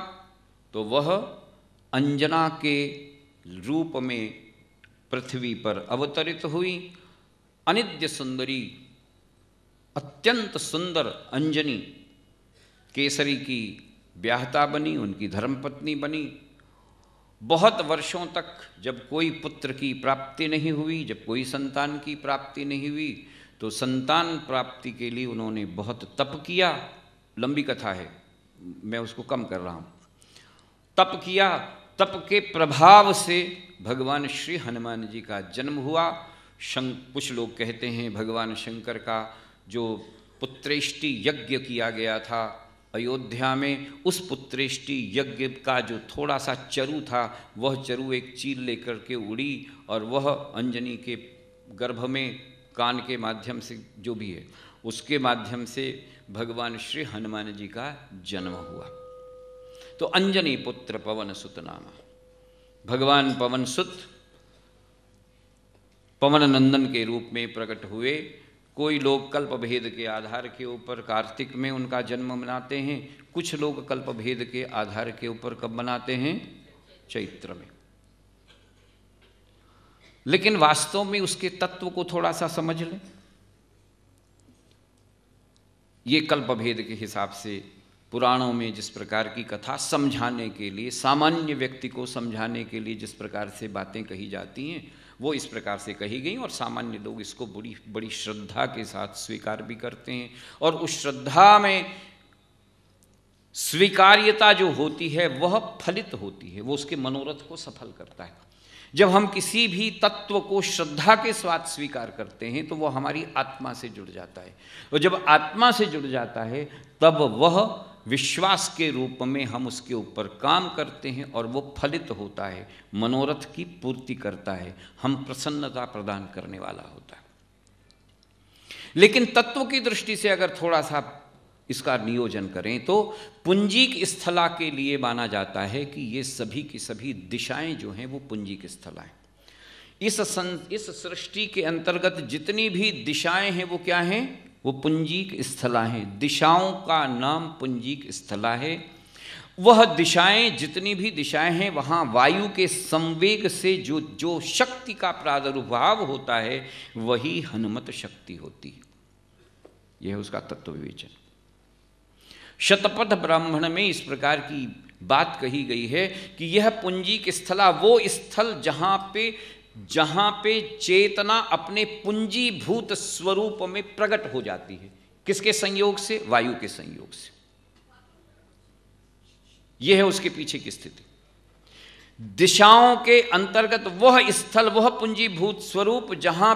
तो वह अंजना के रूप में पृथ्वी पर अवतरित हुई। अनिद्य सुंदरी, अत्यंत सुंदर अंजनी केसरी की ब्याहता बनी, उनकी धर्मपत्नी बनी। बहुत वर्षों तक जब कोई पुत्र की प्राप्ति नहीं हुई, जब कोई संतान की प्राप्ति नहीं हुई, तो संतान प्राप्ति के लिए उन्होंने बहुत तप किया। लंबी कथा है, मैं उसको कम कर रहा हूँ। तप किया, तप के प्रभाव से भगवान श्री हनुमान जी का जन्म हुआ। कुछ लोग कहते हैं भगवान शंकर का जो पुत्रेष्टि यज्ञ किया गया था अयोध्या में, उस पुत्रेष्टि यज्ञ का जो थोड़ा सा चरु था, वह चरु एक चील लेकर के उड़ी, और वह अंजनी के गर्भ में कान के माध्यम से, जो भी है उसके माध्यम से भगवान श्री हनुमान जी का जन्म हुआ। तो अंजनी पुत्र पवन सुत नामा, भगवान पवन सुत पवन नंदन के रूप में प्रकट हुए। कोई लोग कल्प भेद के आधार के ऊपर कार्तिक में उनका जन्म मनाते हैं, कुछ लोग कल्प भेद के आधार के ऊपर कब मनाते हैं? चैत्र में। लेकिन वास्तव में उसके तत्व को थोड़ा सा समझ लें। ये कल्प भेद के हिसाब से पुराणों में जिस प्रकार की कथा समझाने के लिए, सामान्य व्यक्ति को समझाने के लिए जिस प्रकार से बातें कही जाती हैं, वो इस प्रकार से कही गई, और सामान्य लोग इसको बड़ी बड़ी श्रद्धा के साथ स्वीकार भी करते हैं। और उस श्रद्धा में स्वीकार्यता जो होती है वह फलित होती है, वो उसके मनोरथ को सफल करता है। जब हम किसी भी तत्व को श्रद्धा के साथ स्वीकार करते हैं तो वह हमारी आत्मा से जुड़ जाता है, और जब आत्मा से जुड़ जाता है तब वह विश्वास के रूप में हम उसके ऊपर काम करते हैं, और वो फलित होता है, मनोरथ की पूर्ति करता है, हम प्रसन्नता प्रदान करने वाला होता है। लेकिन तत्व की दृष्टि से अगर थोड़ा सा इसका नियोजन करें तो पुंजीक स्थला के लिए माना जाता है कि ये सभी की सभी दिशाएं जो हैं वो पुंजीक स्थला हैं। इस सृष्टि के अंतर्गत जितनी भी दिशाएं हैं वो क्या हैं? वो पुंजीक स्थला हैं। दिशाओं का नाम पुंजीक स्थला है। वह दिशाएं, जितनी भी दिशाएं हैं, वहाँ वायु के संवेग से जो शक्ति का प्रादुर्भाव होता है वही हनुमत शक्ति होती है। यह है उसका तत्व विवेचन। शतपथ ब्राह्मण में इस प्रकार की बात कही गई है कि यह पुंजीक स्थला वो स्थल जहाँ पे चेतना अपने पुंजीभूत स्वरूप में प्रकट हो जाती है। किसके संयोग से? वायु के संयोग से। यह है उसके पीछे की स्थिति। दिशाओं के अंतर्गत वह स्थल, वह पुंजीभूत स्वरूप जहां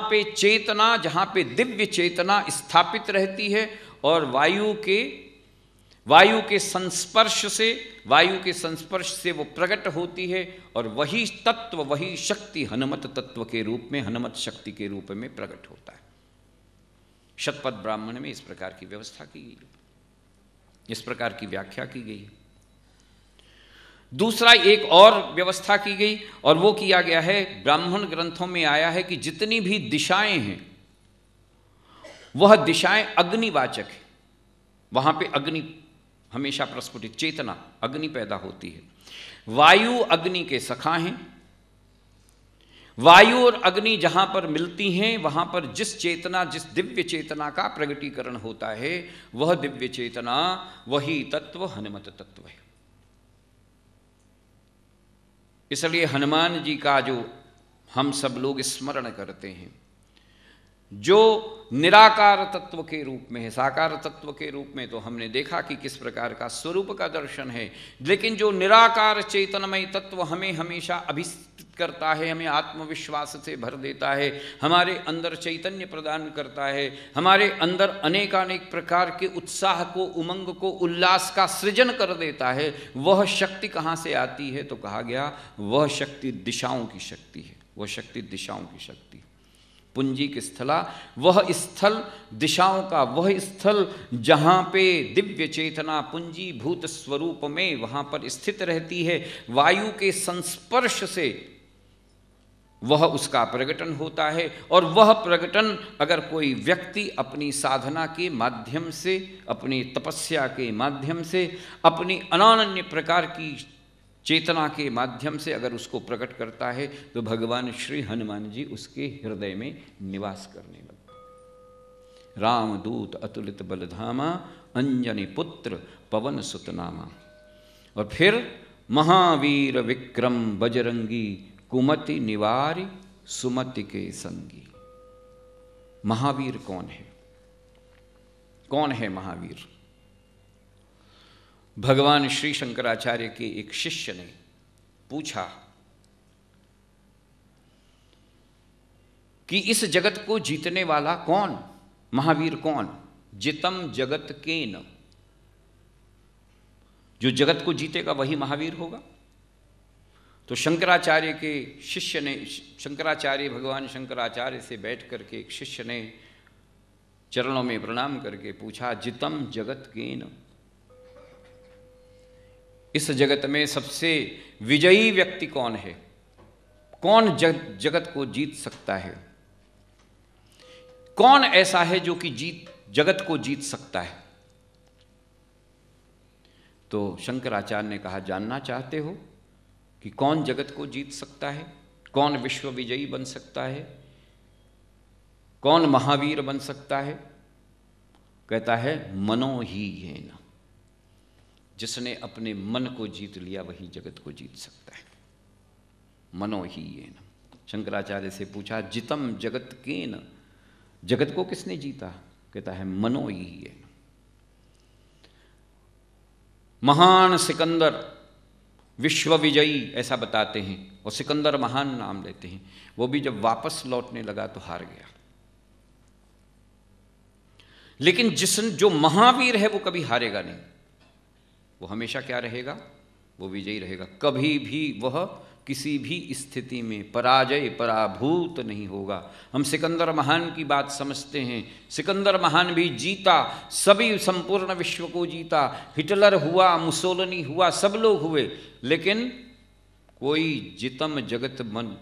पे चेतना, जहां पे दिव्य चेतना स्थापित रहती है और वायु के संस्पर्श से वो प्रकट होती है, और वही तत्व, वही शक्ति हनुमत तत्व के रूप में, हनुमत शक्ति के रूप में प्रकट होता है। शतपथ ब्राह्मण में इस प्रकार की व्यवस्था की गई, इस प्रकार की व्याख्या की गई। दूसरा एक और व्यवस्था की गई, और वो किया गया है, ब्राह्मण ग्रंथों में आया है कि जितनी भी दिशाएं हैं वह दिशाएं अग्निवाचक है। वहां पे अग्नि हमेशा प्रस्फुटित, चेतना अग्नि पैदा होती है। वायु अग्नि के सखा हैं। वायु और अग्नि जहां पर मिलती हैं वहां पर जिस दिव्य चेतना का प्रगटीकरण होता है वह दिव्य चेतना, वही तत्व हनुमत तत्व है। इसलिए हनुमान जी का जो हम सब लोग स्मरण करते हैं, जो निराकार तत्व के रूप में है, साकार तत्व के रूप में तो हमने देखा कि किस प्रकार का स्वरूप का दर्शन है, लेकिन जो निराकार चेतनमय तत्व हमें हमेशा अभिष्ट करता है, हमें आत्मविश्वास से भर देता है, हमारे अंदर चैतन्य प्रदान करता है, हमारे अंदर अनेकानेक प्रकार के उत्साह को, उमंग को, उल्लास का सृजन कर देता है, वह शक्ति कहाँ से आती है? तो कहा गया वह शक्ति दिशाओं की शक्ति है। वह शक्ति दिशाओं की शक्ति, पुंजीक स्थला, वह स्थल दिशाओं का, वह स्थल जहाँ पे दिव्य चेतना पुंजीभूत स्वरूप में वहाँ पर स्थित रहती है। वायु के संस्पर्श से वह उसका प्रकटन होता है, और वह प्रकटन अगर कोई व्यक्ति अपनी साधना के माध्यम से, अपनी तपस्या के माध्यम से, अपनी अनन्य प्रकार की चेतना के माध्यम से अगर उसको प्रकट करता है तो भगवान श्री हनुमान जी उसके हृदय में निवास करने लगते। रामदूत अतुलित बलधामा, अंजनी पुत्र पवन सुतनामा। और फिर महावीर विक्रम बजरंगी, कुमति निवारी सुमति के संगी। महावीर कौन है? कौन है महावीर? भगवान श्री शंकराचार्य के एक शिष्य ने पूछा कि इस जगत को जीतने वाला कौन? महावीर कौन? जितम जगत केन, जो जगत को जीतेगा वही महावीर होगा। तो शंकराचार्य के शिष्य ने, भगवान शंकराचार्य से बैठ करके एक शिष्य ने चरणों में प्रणाम करके पूछा, जितम जगत केन, इस जगत में सबसे विजयी व्यक्ति कौन है? कौन जगत को जीत सकता है? कौन ऐसा है जो कि जगत को जीत सकता है? तो शंकराचार्य ने कहा, जानना चाहते हो कि कौन जगत को जीत सकता है? कौन विश्व विजयी बन सकता है? कौन महावीर बन सकता है? कहता है, मनो ही है ना, जिसने अपने मन को जीत लिया वही जगत को जीत सकता है। मनो ही है ना। शंकराचार्य से पूछा, जितम जगत केन, जगत को किसने जीता? कहता है, मनो ही है ना। महान सिकंदर विश्व विजयी ऐसा बताते हैं, और सिकंदर महान नाम लेते हैं। वो भी जब वापस लौटने लगा तो हार गया। लेकिन जो महावीर है वो कभी हारेगा नहीं, वो हमेशा क्या रहेगा? वो विजयी रहेगा। कभी भी वह किसी भी स्थिति में पराभूत नहीं होगा। हम सिकंदर महान की बात समझते हैं, सिकंदर महान भी जीता, सभी संपूर्ण विश्व को जीता। हिटलर हुआ, मुसोलिनी हुआ, सब लोग हुए, लेकिन कोई जितम जगत मन,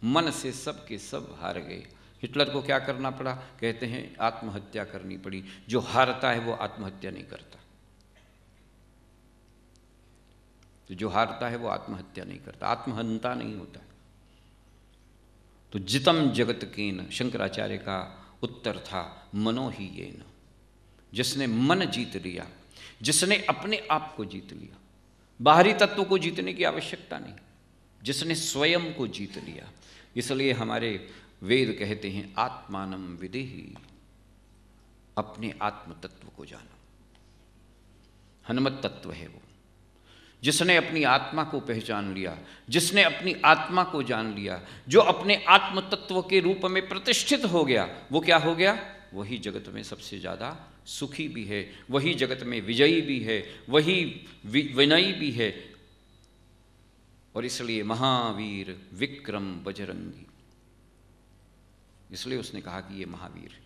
मन से सब के सब हार गए। हिटलर को क्या करना पड़ा? कहते हैं आत्महत्या करनी पड़ी। जो हारता है वो आत्महत्या नहीं करता, तो जो हारता है वो आत्महत्या नहीं करता, आत्महंता नहीं होता। तो जितम जगत केन, शंकराचार्य का उत्तर था मनो ही येन। जिसने मन जीत लिया, जिसने अपने आप को जीत लिया, बाहरी तत्व को जीतने की आवश्यकता नहीं, जिसने स्वयं को जीत लिया। इसलिए हमारे वेद कहते हैं आत्मानम विदेहि, अपने आत्म तत्व को जानो। हनुमत तत्व है वो, जिसने अपनी आत्मा को पहचान लिया, जिसने अपनी आत्मा को जान लिया, जो अपने आत्म तत्व के रूप में प्रतिष्ठित हो गया, वो क्या हो गया? वही जगत में सबसे ज़्यादा सुखी भी है, वही जगत में विजयी भी है, वही विनयी भी है। और इसलिए महावीर विक्रम बजरंगी, इसलिए उसने कहा कि ये महावीर है।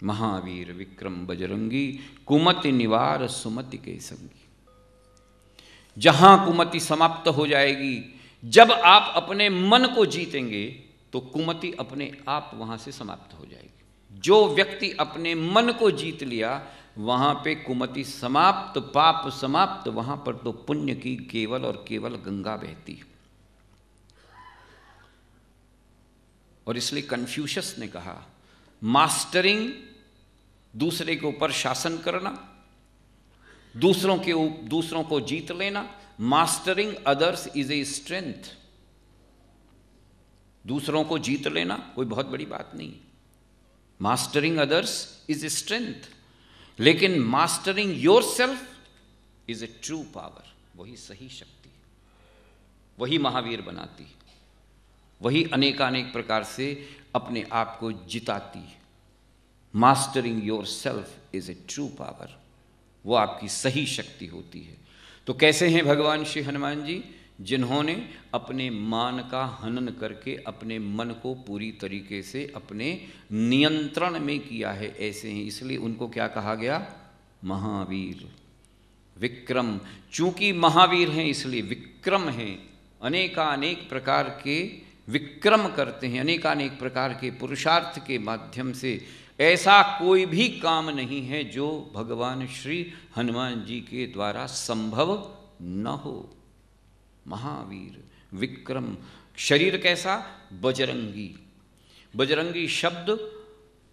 महावीर विक्रम बजरंगी, कुमति निवार सुमति के संगी। जहां कुमति समाप्त हो जाएगी, जब आप अपने मन को जीतेंगे, तो कुमति अपने आप वहां से समाप्त हो जाएगी। जो व्यक्ति अपने मन को जीत लिया, वहां पे कुमति समाप्त, पाप समाप्त, वहां पर तो पुण्य की केवल और केवल गंगा बहती है। और इसलिए कन्फ्यूशियस ने कहा, मास्टरिंग, दूसरे के ऊपर शासन करना, दूसरों को जीत लेना, mastering others is a strength. दूसरों को जीत लेना कोई बहुत बड़ी बात नहीं, mastering others is a strength, लेकिन mastering yourself is a true power. वही सही शक्ति है, वही महावीर बनाती है, वही अनेकानेक प्रकार से अपने आप को जिताती है। Mastering yourself is a true power, वो आपकी सही शक्ति होती है। तो कैसे हैं भगवान श्री हनुमान जी? जिन्होंने अपने मान का हनन करके अपने मन को पूरी तरीके से अपने नियंत्रण में किया है, ऐसे हैं। इसलिए उनको क्या कहा गया? महावीर विक्रम। चूंकि महावीर हैं इसलिए विक्रम हैं, अनेकानेक प्रकार के विक्रम करते हैं, अनेकानेक प्रकार के पुरुषार्थ के माध्यम से। ऐसा कोई भी काम नहीं है जो भगवान श्री हनुमान जी के द्वारा संभव न हो। महावीर विक्रम। शरीर कैसा? बजरंगी। बजरंगी शब्द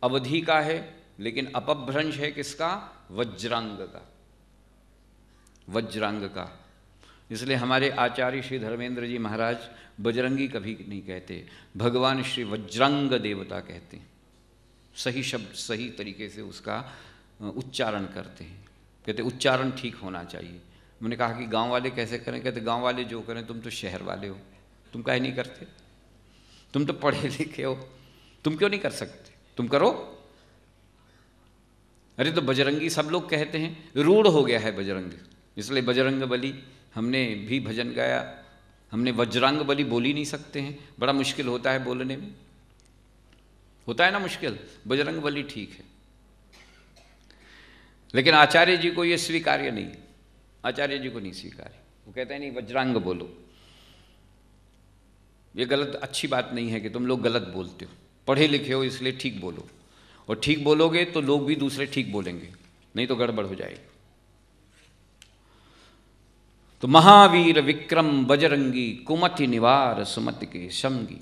अवधि का है, लेकिन अपभ्रंश है किसका? वज्रांग का। वज्रांग का। इसलिए हमारे आचार्य श्री धर्मेंद्र जी महाराज बजरंगी कभी नहीं कहते, भगवान श्री वज्रांग देवता कहते हैं। सही शब्द सही तरीके से उसका उच्चारण करते हैं, कहते उच्चारण ठीक होना चाहिए। मैंने कहा कि गांव वाले कैसे करें? कहते गांव वाले जो करें, तुम तो शहर वाले हो, तुम काहे नहीं करते? तुम तो पढ़े लिखे हो, तुम क्यों नहीं कर सकते? तुम करो। अरे तो बजरंगी सब लोग कहते हैं, रूढ़ हो गया है बजरंग, इसलिए बजरंग बली। हमने भी भजन गाया, हमने वज्रांग बली बोल ही नहीं सकते हैं, बड़ा मुश्किल होता है बोलने में, होता है ना मुश्किल। बजरंग बली ठीक है, लेकिन आचार्य जी को यह स्वीकार्य नहीं, आचार्य जी को नहीं स्वीकार्य। वो कहते हैं नहीं वज्रांग बोलो। ये गलत, अच्छी बात नहीं है कि तुम लोग गलत बोलते हो, पढ़े लिखे हो इसलिए ठीक बोलो, और ठीक बोलोगे तो लोग भी दूसरे ठीक बोलेंगे, नहीं तो गड़बड़ हो जाएगी। तो महावीर विक्रम बजरंगी, कुमति निवार सुमति के संगी।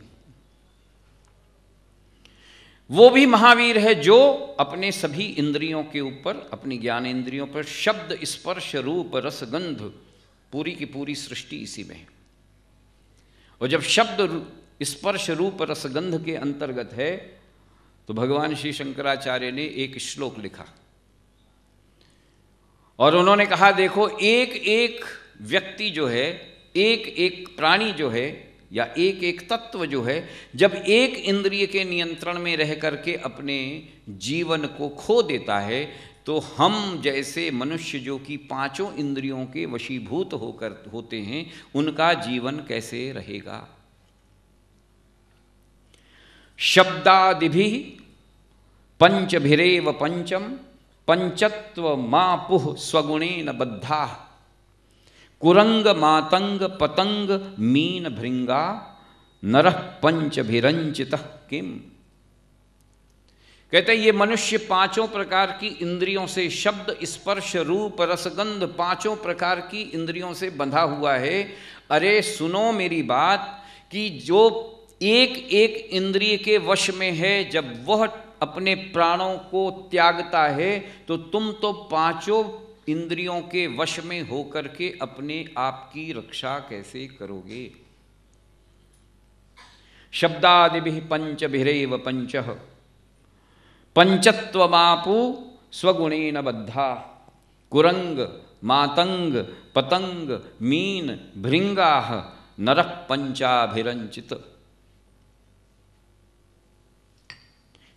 वो भी महावीर है जो अपने सभी इंद्रियों के ऊपर, अपनी ज्ञान इंद्रियों पर शब्द स्पर्श रूप रस गंध, पूरी की पूरी सृष्टि इसी में है। और जब शब्द स्पर्श रूप रस गंध के अंतर्गत है, तो भगवान श्री शंकराचार्य ने एक श्लोक लिखा और उन्होंने कहा, देखो एक एक व्यक्ति जो है, एक एक प्राणी जो है, या एक एक तत्व जो है, जब एक इंद्रिय के नियंत्रण में रह करके अपने जीवन को खो देता है, तो हम जैसे मनुष्य जो कि पांचों इंद्रियों के वशीभूत होते हैं, उनका जीवन कैसे रहेगा। शब्दादिभिः पंचभिरेव पंचम पंचत्व मापुः स्वगुणेन बद्धाः। कुरंग मातंग पतंग मीन भृंगा नरः पंचभिरंचितः किम। कहते हैं ये मनुष्य पांचों प्रकार की इंद्रियों से, शब्द स्पर्श रूप रसगंध, पांचों प्रकार की इंद्रियों से बंधा हुआ है। अरे सुनो मेरी बात कि जो एक एक इंद्रिय के वश में है, जब वह अपने प्राणों को त्यागता है तो तुम तो पांचों इंद्रियों के वश में होकर के अपने आप की रक्षा कैसे करोगे। शब्दादिभिः पंचभिरेव पंचः पंचत्वमापु स्वगुणेन बद्धा कुरंग मातंग पतंग मीन भृंगाः नरः पंचाभिरंचित।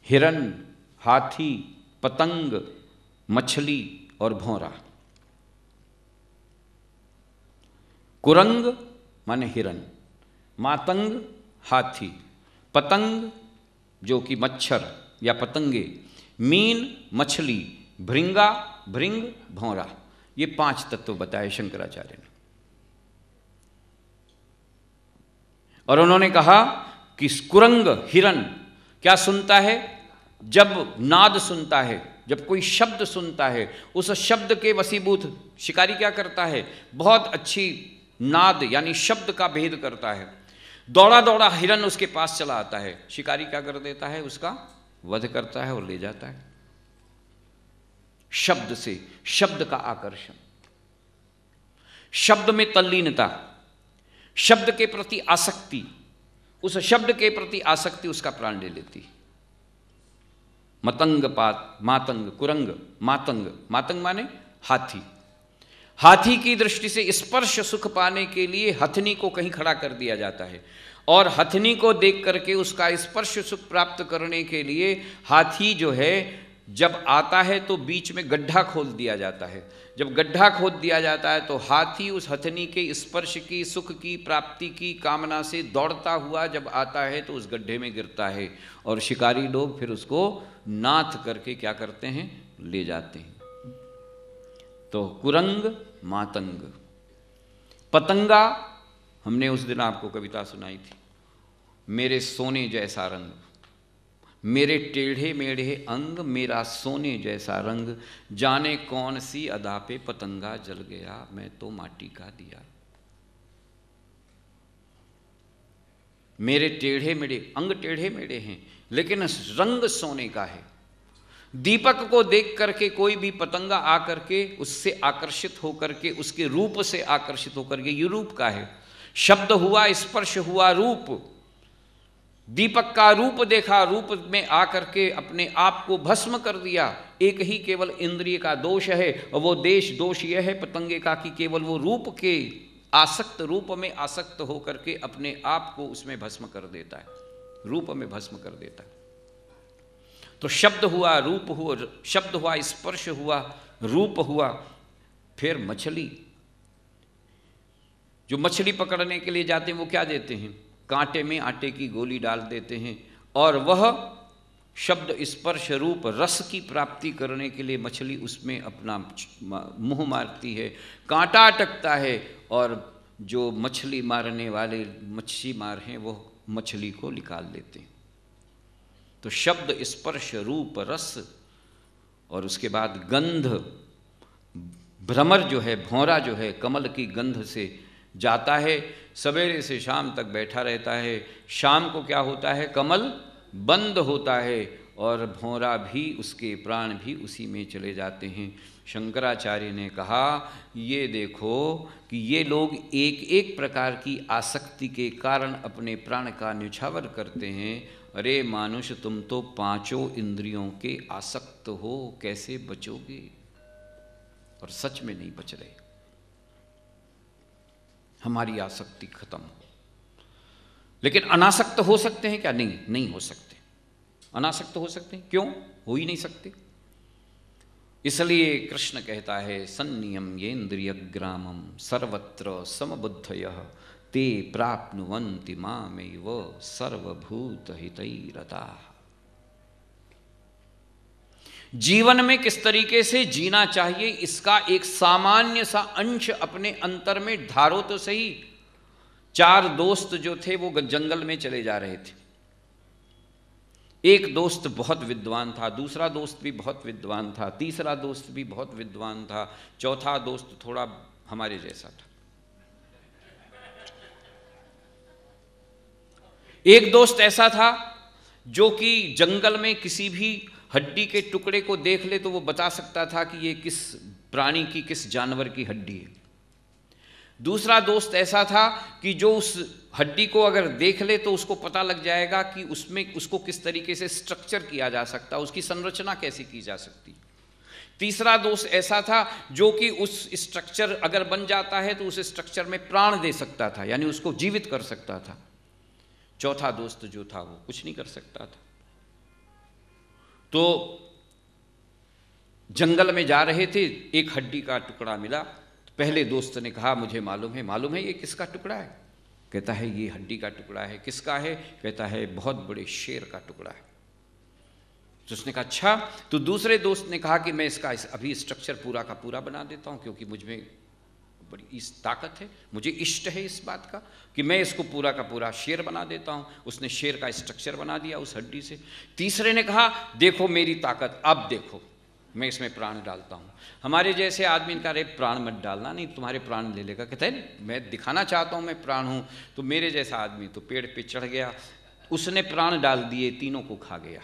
हिरण, हाथी, पतंग, मछली और भौरा। कुरंग माने हिरण, मातंग हाथी, पतंग जो कि मच्छर या पतंगे, मीन मछली, भृंगा भृंग भौरा। ये पांच तत्व बताए शंकराचार्य ने। और उन्होंने कहा कि कुरंग हिरण क्या सुनता है, जब नाद सुनता है, जब कोई शब्द सुनता है, उस शब्द के वशीभूत शिकारी क्या करता है, बहुत अच्छी नाद यानी शब्द का भेद करता है। दौड़ा दौड़ा हिरण उसके पास चला आता है, शिकारी क्या कर देता है, उसका वध करता है और ले जाता है। शब्द से, शब्द का आकर्षण, शब्द में तल्लीनता, शब्द के प्रति आसक्ति, उस शब्द के प्रति आसक्ति उसका प्राण ले लेती है। मतंग पात मातंग कुरंग मातंग, मातंग माने हाथी। हाथी की दृष्टि से स्पर्श सुख पाने के लिए हथनी को कहीं खड़ा कर दिया जाता है, और हथनी को देख करके उसका स्पर्श सुख प्राप्त करने के लिए हाथी जो है जब आता है तो बीच में गड्ढा खोल दिया जाता है। जब गड्ढा खोद दिया जाता है तो हाथी उस हथनी के स्पर्श की, सुख की प्राप्ति की कामना से दौड़ता हुआ जब आता है तो उस गड्ढे में गिरता है, और शिकारी लोग फिर उसको नाथ करके क्या करते हैं, ले जाते हैं। तो कुरंग मातंग। पतंगा, हमने उस दिन आपको कविता सुनाई थी, मेरे सोने जैसा रंग, मेरे टेढ़े मेढ़े अंग, मेरा सोने जैसा रंग, जाने कौन सी अदा पे पतंगा जल गया, मैं तो माटी का दिया। मेरे टेढ़े मेढ़े अंग, टेढ़े मेढ़े हैं लेकिन रंग सोने का है। दीपक को देख करके कोई भी पतंगा आकर के उससे आकर्षित होकर के, उसके रूप से आकर्षित होकर के, ये रूप का है। शब्द हुआ, स्पर्श हुआ, रूप, दीपक का रूप देखा, रूप में आकर के अपने आप को भस्म कर दिया। एक ही केवल इंद्रिय का दोष है, और वो दोष यह है पतंगे का कि केवल वो रूप के आसक्त, रूप में आसक्त होकर के अपने आप को उसमें भस्म कर देता है, रूप में भस्म कर देता है। तो शब्द हुआ, रूप हुआ, शब्द हुआ, स्पर्श हुआ, रूप हुआ। फिर मछली, जो मछली पकड़ने के लिए जाते हैं वो क्या देते हैं, कांटे में आटे की गोली डाल देते हैं, और वह शब्द स्पर्श रूप रस की प्राप्ति करने के लिए मछली उसमें अपना मुंह मारती है, कांटा अटकता है, और जो मछली मारने वाले मच्छी मार हैं वो मछली को निकाल देते हैं। तो शब्द स्पर्श रूप रस, और उसके बाद गंध, भ्रमर जो है, भौरा जो है, कमल की गंध से जाता है, सवेरे से शाम तक बैठा रहता है, शाम को क्या होता है, कमल बंद होता है, और भौरा भी, उसके प्राण भी उसी में चले जाते हैं। शंकराचार्य ने कहा ये देखो कि ये लोग एक एक प्रकार की आसक्ति के कारण अपने प्राण का न्यौछावर करते हैं। अरे मानुष, तुम तो पांचों इंद्रियों के आसक्त हो, कैसे बचोगे? और सच में नहीं बच रहे। हमारी आसक्ति खत्म हो, लेकिन अनासक्त हो सकते हैं क्या? नहीं, नहीं हो सकते। अनासक्त हो सकते हैं, क्यों? हो ही नहीं सकते। इसलिए कृष्ण कहता है संनियम येन्द्रिय ग्रामम सर्वत्र समबुद्धयः ते प्राप्नुवन्ति मामेव सर्वभूत हितैरताः। जीवन में किस तरीके से जीना चाहिए इसका एक सामान्य सा अंश अपने अंतर में धारो तो सही। 4 दोस्त जो थे वो जंगल में चले जा रहे थे। एक दोस्त बहुत विद्वान था, दूसरा दोस्त भी बहुत विद्वान था, तीसरा दोस्त भी बहुत विद्वान था, चौथा दोस्त थोड़ा हमारे जैसा था। एक दोस्त ऐसा था जो कि जंगल में किसी भी हड्डी के टुकड़े को देख ले तो वो बता सकता था कि ये किस प्राणी की, किस जानवर की हड्डी है। दूसरा दोस्त ऐसा था कि जो उस हड्डी को अगर देख ले तो उसको पता लग जाएगा कि उसमें उसको किस तरीके से स्ट्रक्चर किया जा सकता, उसकी संरचना कैसे की जा सकती। तीसरा दोस्त ऐसा था जो कि उस स्ट्रक्चर अगर बन जाता है तो उस स्ट्रक्चर में प्राण दे सकता था, यानी उसको जीवित कर सकता था। चौथा दोस्त जो था वो कुछ नहीं कर सकता था। तो जंगल में जा रहे थे, एक हड्डी का टुकड़ा मिला। पहले दोस्त ने कहा मुझे मालूम है ये किसका टुकड़ा है? कहता है ये हड्डी का टुकड़ा है। किसका है? कहता है बहुत बड़े शेर का टुकड़ा है। तो उसने कहा अच्छा। तो दूसरे दोस्त ने कहा कि मैं इसका अभी स्ट्रक्चर पूरा का पूरा बना देता हूं, क्योंकि मुझमें बड़ी इस ताकत है, मुझे इष्ट है इस बात का कि मैं इसको पूरा का पूरा शेर बना देता हूं। उसने शेर का स्ट्रक्चर बना दिया उस हड्डी से। तीसरे ने कहा देखो मेरी ताकत, अब देखो मैं इसमें प्राण डालता हूं। हमारे जैसे आदमी का रे प्राण मत डालना, नहीं तुम्हारे प्राण ले लेगा। कहता है मैं दिखाना चाहता हूं मैं प्राण हूं। तो मेरे जैसा आदमी तो पेड़ पे चढ़ गया, उसने प्राण डाल दिए, तीनों को खा गया।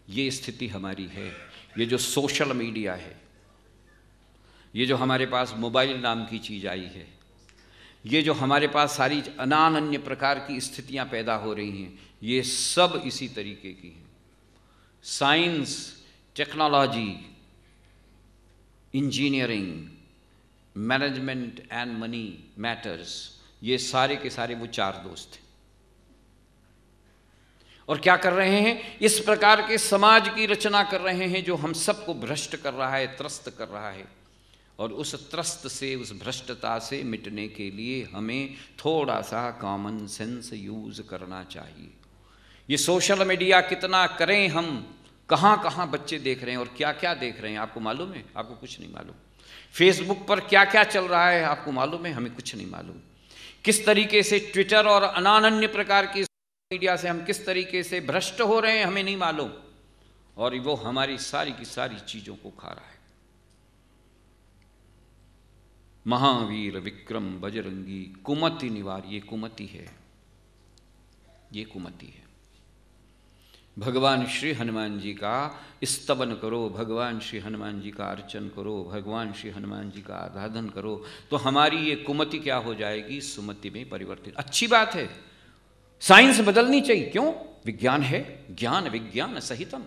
ये स्थिति हमारी है। ये जो सोशल मीडिया है, ये जो हमारे पास मोबाइल नाम की चीज आई है, ये जो हमारे पास सारी अनान्य प्रकार की स्थितियां पैदा हो रही हैं, ये सब इसी तरीके की हैं। Science, technology, engineering, management and money matters, ये सारे के सारे वो 4 दोस्त हैं। और क्या कर रहे हैं? इस प्रकार के समाज की रचना कर रहे हैं जो हम सबको भ्रष्ट कर रहा है, त्रस्त कर रहा है। और उस त्रस्त से, उस भ्रष्टता से मिटने के लिए हमें थोड़ा सा कॉमन सेंस यूज करना चाहिए। ये सोशल मीडिया कितना करें हम, कहाँ कहाँ बच्चे देख रहे हैं और क्या क्या देख रहे हैं, आपको मालूम है? आपको कुछ नहीं मालूम। फेसबुक पर क्या क्या चल रहा है आपको मालूम है? हमें कुछ नहीं मालूम। किस तरीके से ट्विटर और अनान्य प्रकार की मीडिया से हम किस तरीके से भ्रष्ट हो रहे हैं हमें नहीं मालूम, और वो हमारी सारी की सारी चीजों को खा रहा है। महावीर विक्रम बजरंगी कुमति निवार, ये कुमति है, ये कुमति है। भगवान श्री हनुमान जी का स्तवन करो, भगवान श्री हनुमान जी का अर्चन करो, भगवान श्री हनुमान जी का आराधन करो, तो हमारी ये कुमति क्या हो जाएगी? सुमति में परिवर्तित। अच्छी बात है, साइंस बदलनी चाहिए। क्यों? विज्ञान है, ज्ञान विज्ञान सहितम।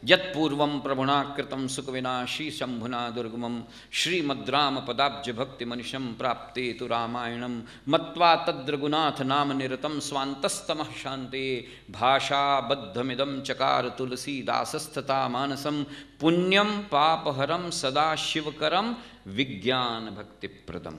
यत्पूर्वं प्रभुना कृतं सुख विनाशी शंभुना दुर्गमं श्रीमद्राम पदाब्ज भक्ति मनिषं प्राप्ते तु रामायणं मत्वा तद्रघुनाथ नाम निरतं स्वान्तस्तमः शान्ते भाषाबद्धमिदं चकार तुलसीदासस्तथा मानसं पुण्यं पापहरं सदा शिवकरं विज्ञान भक्तिप्रदम्।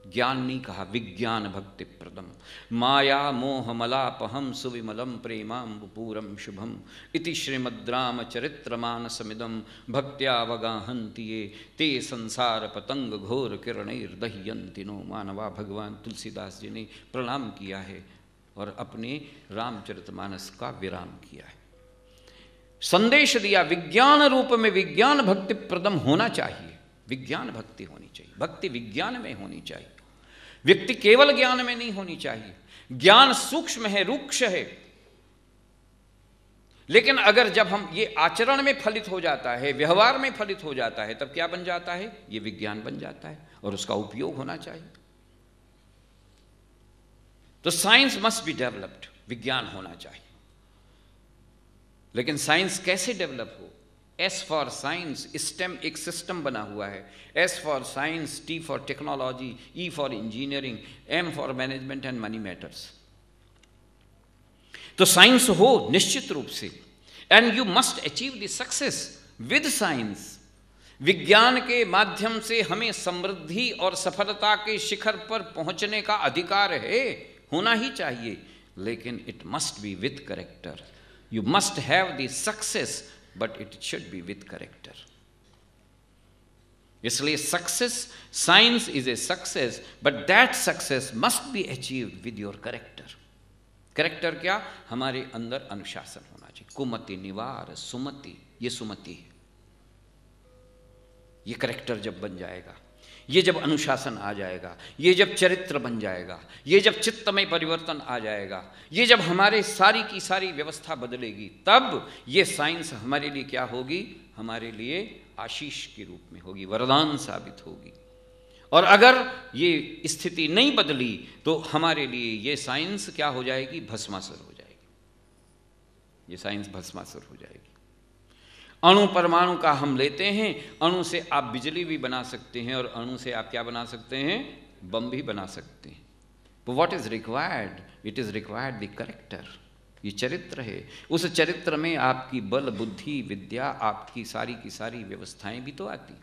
ज्ञान नहीं कहा, विज्ञान भक्ति प्रदम। माया मोह मलापहम सुविमलम प्रेमाम्बुपूरम शुभम इति श्रीमद्रामचरित्रमानसमिदं भक्त्यावगाहन्ति ये ते संसार पतंग घोर किरणैर्दह्यन्ति नो मानवा। भगवान तुलसीदास जी ने प्रणाम किया है और अपने रामचरितमानस का विराम किया है, संदेश दिया विज्ञान रूप में। विज्ञान भक्ति प्रदम होना चाहिए, विज्ञान भक्ति होनी चाहिए, भक्ति विज्ञान में होनी चाहिए, व्यक्ति केवल ज्ञान में नहीं होनी चाहिए। ज्ञान सूक्ष्म है, रूक्ष है, लेकिन अगर जब हम ये आचरण में फलित हो जाता है, व्यवहार में फलित हो जाता है, तब क्या बन जाता है? ये विज्ञान बन जाता है और उसका उपयोग होना चाहिए। तो साइंस मस्ट बी डेवलप्ड, विज्ञान होना चाहिए। लेकिन साइंस कैसे डेवलप हो? एस फॉर साइंस, स्टेम एक सिस्टम बना हुआ है। S for science, T for technology, E for engineering, M for management and money matters. तो साइंस हो निश्चित रूप से, and you must achieve the success with science. विज्ञान के माध्यम से हमें समृद्धि और सफलता के शिखर पर पहुंचने का अधिकार है, होना ही चाहिए, लेकिन it must be with character. You must have the success, but it should be with character. इसलिए success, science is a success, but that success must be achieved with your character. Character क्या? हमारे अंदर अनुशासन होना चाहिए। कुमति निवार सुमति, ये सुमति है। ये करेक्टर जब बन जाएगा, ये जब अनुशासन आ जाएगा, ये जब चरित्र बन जाएगा, ये जब चित्त में परिवर्तन आ जाएगा, ये जब हमारे सारी की सारी व्यवस्था बदलेगी, तब ये साइंस हमारे लिए क्या होगी? हमारे लिए आशीष के रूप में होगी, वरदान साबित होगी। और अगर ये स्थिति नहीं बदली तो हमारे लिए ये साइंस क्या हो जाएगी? भस्मासुर हो जाएगी। ये साइंस भस्मासुर हो जाएगी। अणु परमाणु का हम लेते हैं, अणु से आप बिजली भी बना सकते हैं और अणु से आप क्या बना सकते हैं? बम भी बना सकते हैं। तो what is required? It is required the character. ये चरित्र है। उस चरित्र में आपकी बल बुद्धि विद्या, आपकी सारी की सारी व्यवस्थाएं भी तो आती।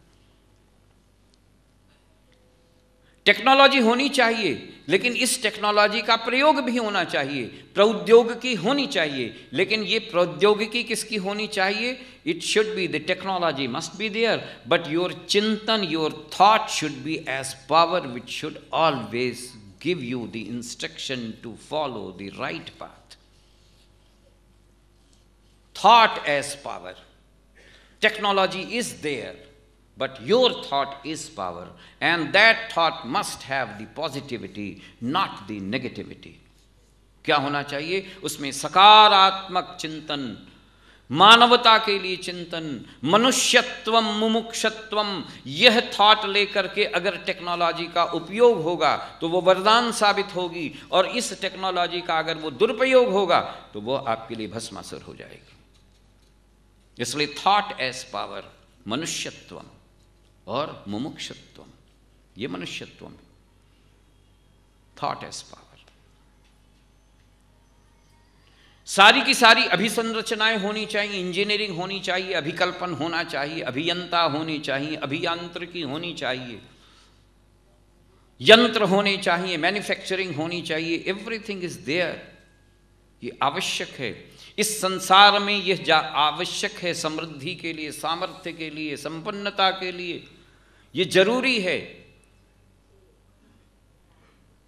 टेक्नोलॉजी होनी चाहिए, लेकिन इस टेक्नोलॉजी का प्रयोग भी होना चाहिए। प्रौद्योगिकी होनी चाहिए, लेकिन ये प्रौद्योगिकी किसकी होनी चाहिए? It should be, the technology must be there, but your चिंतन, your thought should be as power which should always give you the instruction to follow the right path. Thought as power. Technology is there, but your thought is power, and that thought must have the positivity, not the negativity. क्या होना चाहिए? उसमें सकारात्मक चिंतन, मानवता के लिए चिंतन, मनुष्यत्वम मुमुक्षत्वम, यह थॉट लेकर के अगर टेक्नोलॉजी का उपयोग होगा तो वो वरदान साबित होगी, और इस टेक्नोलॉजी का अगर वो दुरुपयोग होगा तो वो आपके लिए भस्मासुर हो जाएगी। इसलिए थॉट एज पावर, मनुष्यत्वम और मुमुक्षत्वम, ये मनुष्यत्वम, थॉट एज पावर। सारी की सारी अभिसंरचनाएं होनी चाहिए, इंजीनियरिंग होनी चाहिए, अभिकल्पन होना चाहिए, अभियंता होनी चाहिए, अभियांत्रिकी होनी चाहिए, यंत्र होने चाहिए, मैन्युफैक्चरिंग होनी चाहिए। Everything is there. ये आवश्यक है। इस संसार में यह आवश्यक है, समृद्धि के लिए, सामर्थ्य के लिए, संपन्नता के लिए, ये जरूरी है।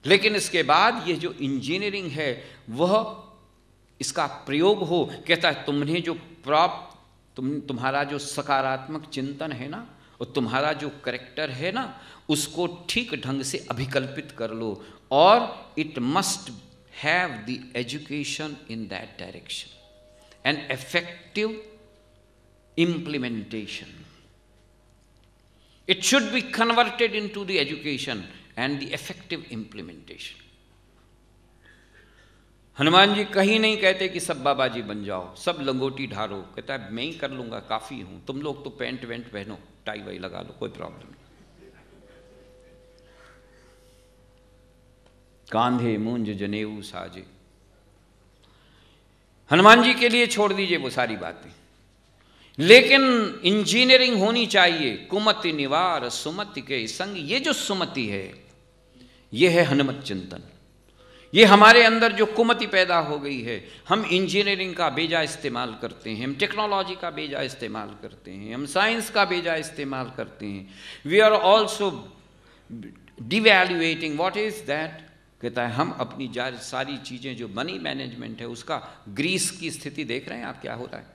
लेकिन इसके बाद यह जो इंजीनियरिंग है वह इसका प्रयोग हो। कहता है तुम्हें जो तुम्हारा जो सकारात्मक चिंतन है ना, और तुम्हारा जो करेक्टर है ना, उसको ठीक ढंग से अभिकल्पित कर लो, और it must have the education in that direction and effective implementation. It should be converted into the education and the effective implementation. Hanuman ji कहीं नहीं कहते कि सब बाबा जी बन जाओ, सब लंगोटी ढारो। कहता है मैं ही कर लूंगा, काफी हूं, तुम लोग तो पैंट वेंट पहनो, टाई वाई लगा लो, कोई प्रॉब्लम नहीं। कांधे मूंज जनेऊ साजे, हनुमान जी के लिए छोड़ दीजिए वो सारी बातें। लेकिन इंजीनियरिंग होनी चाहिए। कुमति निवार सुमति के संग, ये जो सुमति है ये है हनुमत चिंतन। ये हमारे अंदर जो कुमति पैदा हो गई है, हम इंजीनियरिंग का बेजा इस्तेमाल करते हैं, हम टेक्नोलॉजी का बेजा इस्तेमाल करते हैं, हम साइंस का बेजा इस्तेमाल करते हैं। We are also devaluating. What is that? कहता है हम अपनी सारी चीजें जो मनी मैनेजमेंट है उसका, ग्रीस की स्थिति देख रहे हैं आप क्या हो रहा है?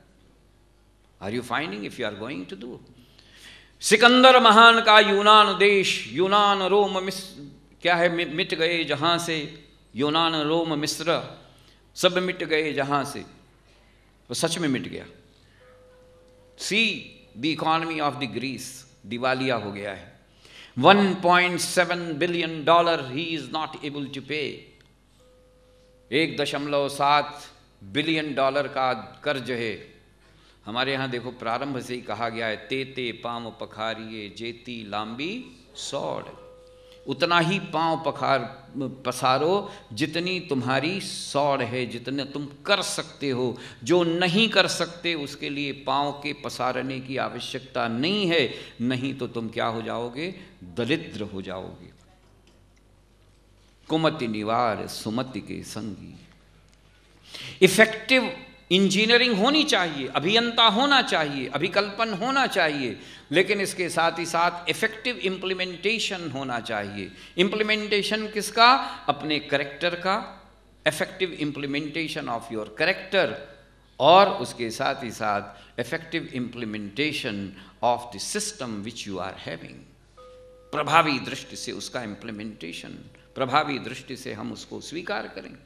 Are you finding if you are going to do? Sikandar महान का यूनान देश, यूनान रोम क्या है, मिट गए जहां से, यूनान रोम मिस्र सब मिट गए जहां से, वो सच में मिट गया। See the economy of the Greece दिवालिया हो गया है। $1.7 billion he is not able to pay. 1.7 billion dollar का कर्ज है। हमारे यहाँ देखो प्रारंभ से ही कहा गया है, ते ते पाम पखारिए जेती लांबी सौड़। उतना ही पांव पसारो जितनी तुम्हारी सौड़ है, जितने तुम कर सकते हो। जो नहीं कर सकते उसके लिए पांव के पसारने की आवश्यकता नहीं है, नहीं तो तुम क्या हो जाओगे, दरिद्र हो जाओगे। कुमति निवार सुमति के संगी। इफेक्टिव इंजीनियरिंग होनी चाहिए, अभियंता होना चाहिए, अभिकल्पन होना चाहिए, लेकिन इसके साथ ही साथ इफेक्टिव इम्प्लीमेंटेशन होना चाहिए। इम्प्लीमेंटेशन किसका? अपने करेक्टर का, effective implementation of your character, और उसके साथ ही साथ effective implementation of the system which you are having. प्रभावी दृष्टि से उसका इम्प्लीमेंटेशन, प्रभावी दृष्टि से हम उसको स्वीकार करें।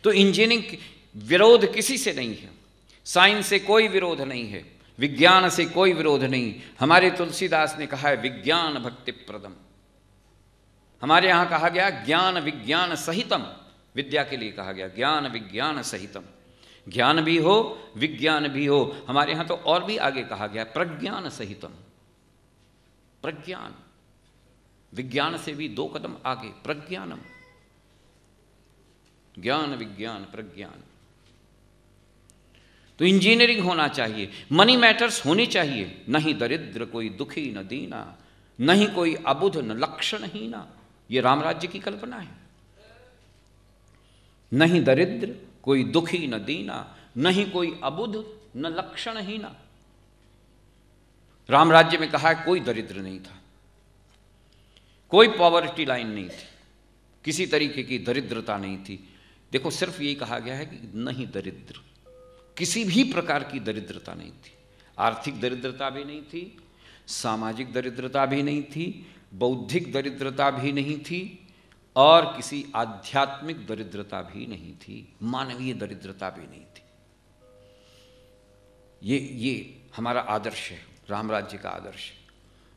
तो इंजीनियरिंग विरोध किसी से नहीं है, साइंस से कोई विरोध नहीं है, विज्ञान से कोई विरोध नहीं। हमारे तुलसीदास ने कहा है विज्ञान भक्ति प्रदम। हमारे यहां कहा गया ज्ञान विज्ञान सहितम, विद्या के लिए कहा गया ज्ञान विज्ञान सहितम। ज्ञान भी हो विज्ञान भी हो। हमारे यहां तो और भी आगे कहा गया प्रज्ञान सहितम। प्रज्ञान, विज्ञान से भी 2 कदम आगे, प्रज्ञानम। ज्ञान विज्ञान प्रज्ञान। तो इंजीनियरिंग होना चाहिए, मनी मैटर्स होनी चाहिए। नहीं दरिद्र कोई दुखी न दीना, नहीं कोई अबुध न लक्षणहीना। ये राम राज्य की कल्पना है। नहीं दरिद्र कोई दुखी न दीना, नहीं कोई अबुध न लक्षणहीना। राम राज्य में कहा है कोई दरिद्र नहीं था, कोई पॉवर्टी लाइन नहीं थी, किसी तरीके की दरिद्रता नहीं थी। देखो सिर्फ यही कहा गया है कि नहीं दरिद्र, किसी भी प्रकार की दरिद्रता नहीं थी। आर्थिक दरिद्रता भी नहीं थी, सामाजिक दरिद्रता भी नहीं थी, बौद्धिक दरिद्रता भी नहीं थी, और किसी आध्यात्मिक दरिद्रता भी नहीं थी, मानवीय दरिद्रता भी नहीं थी। ये हमारा आदर्श है, राम राज्य का आदर्श है।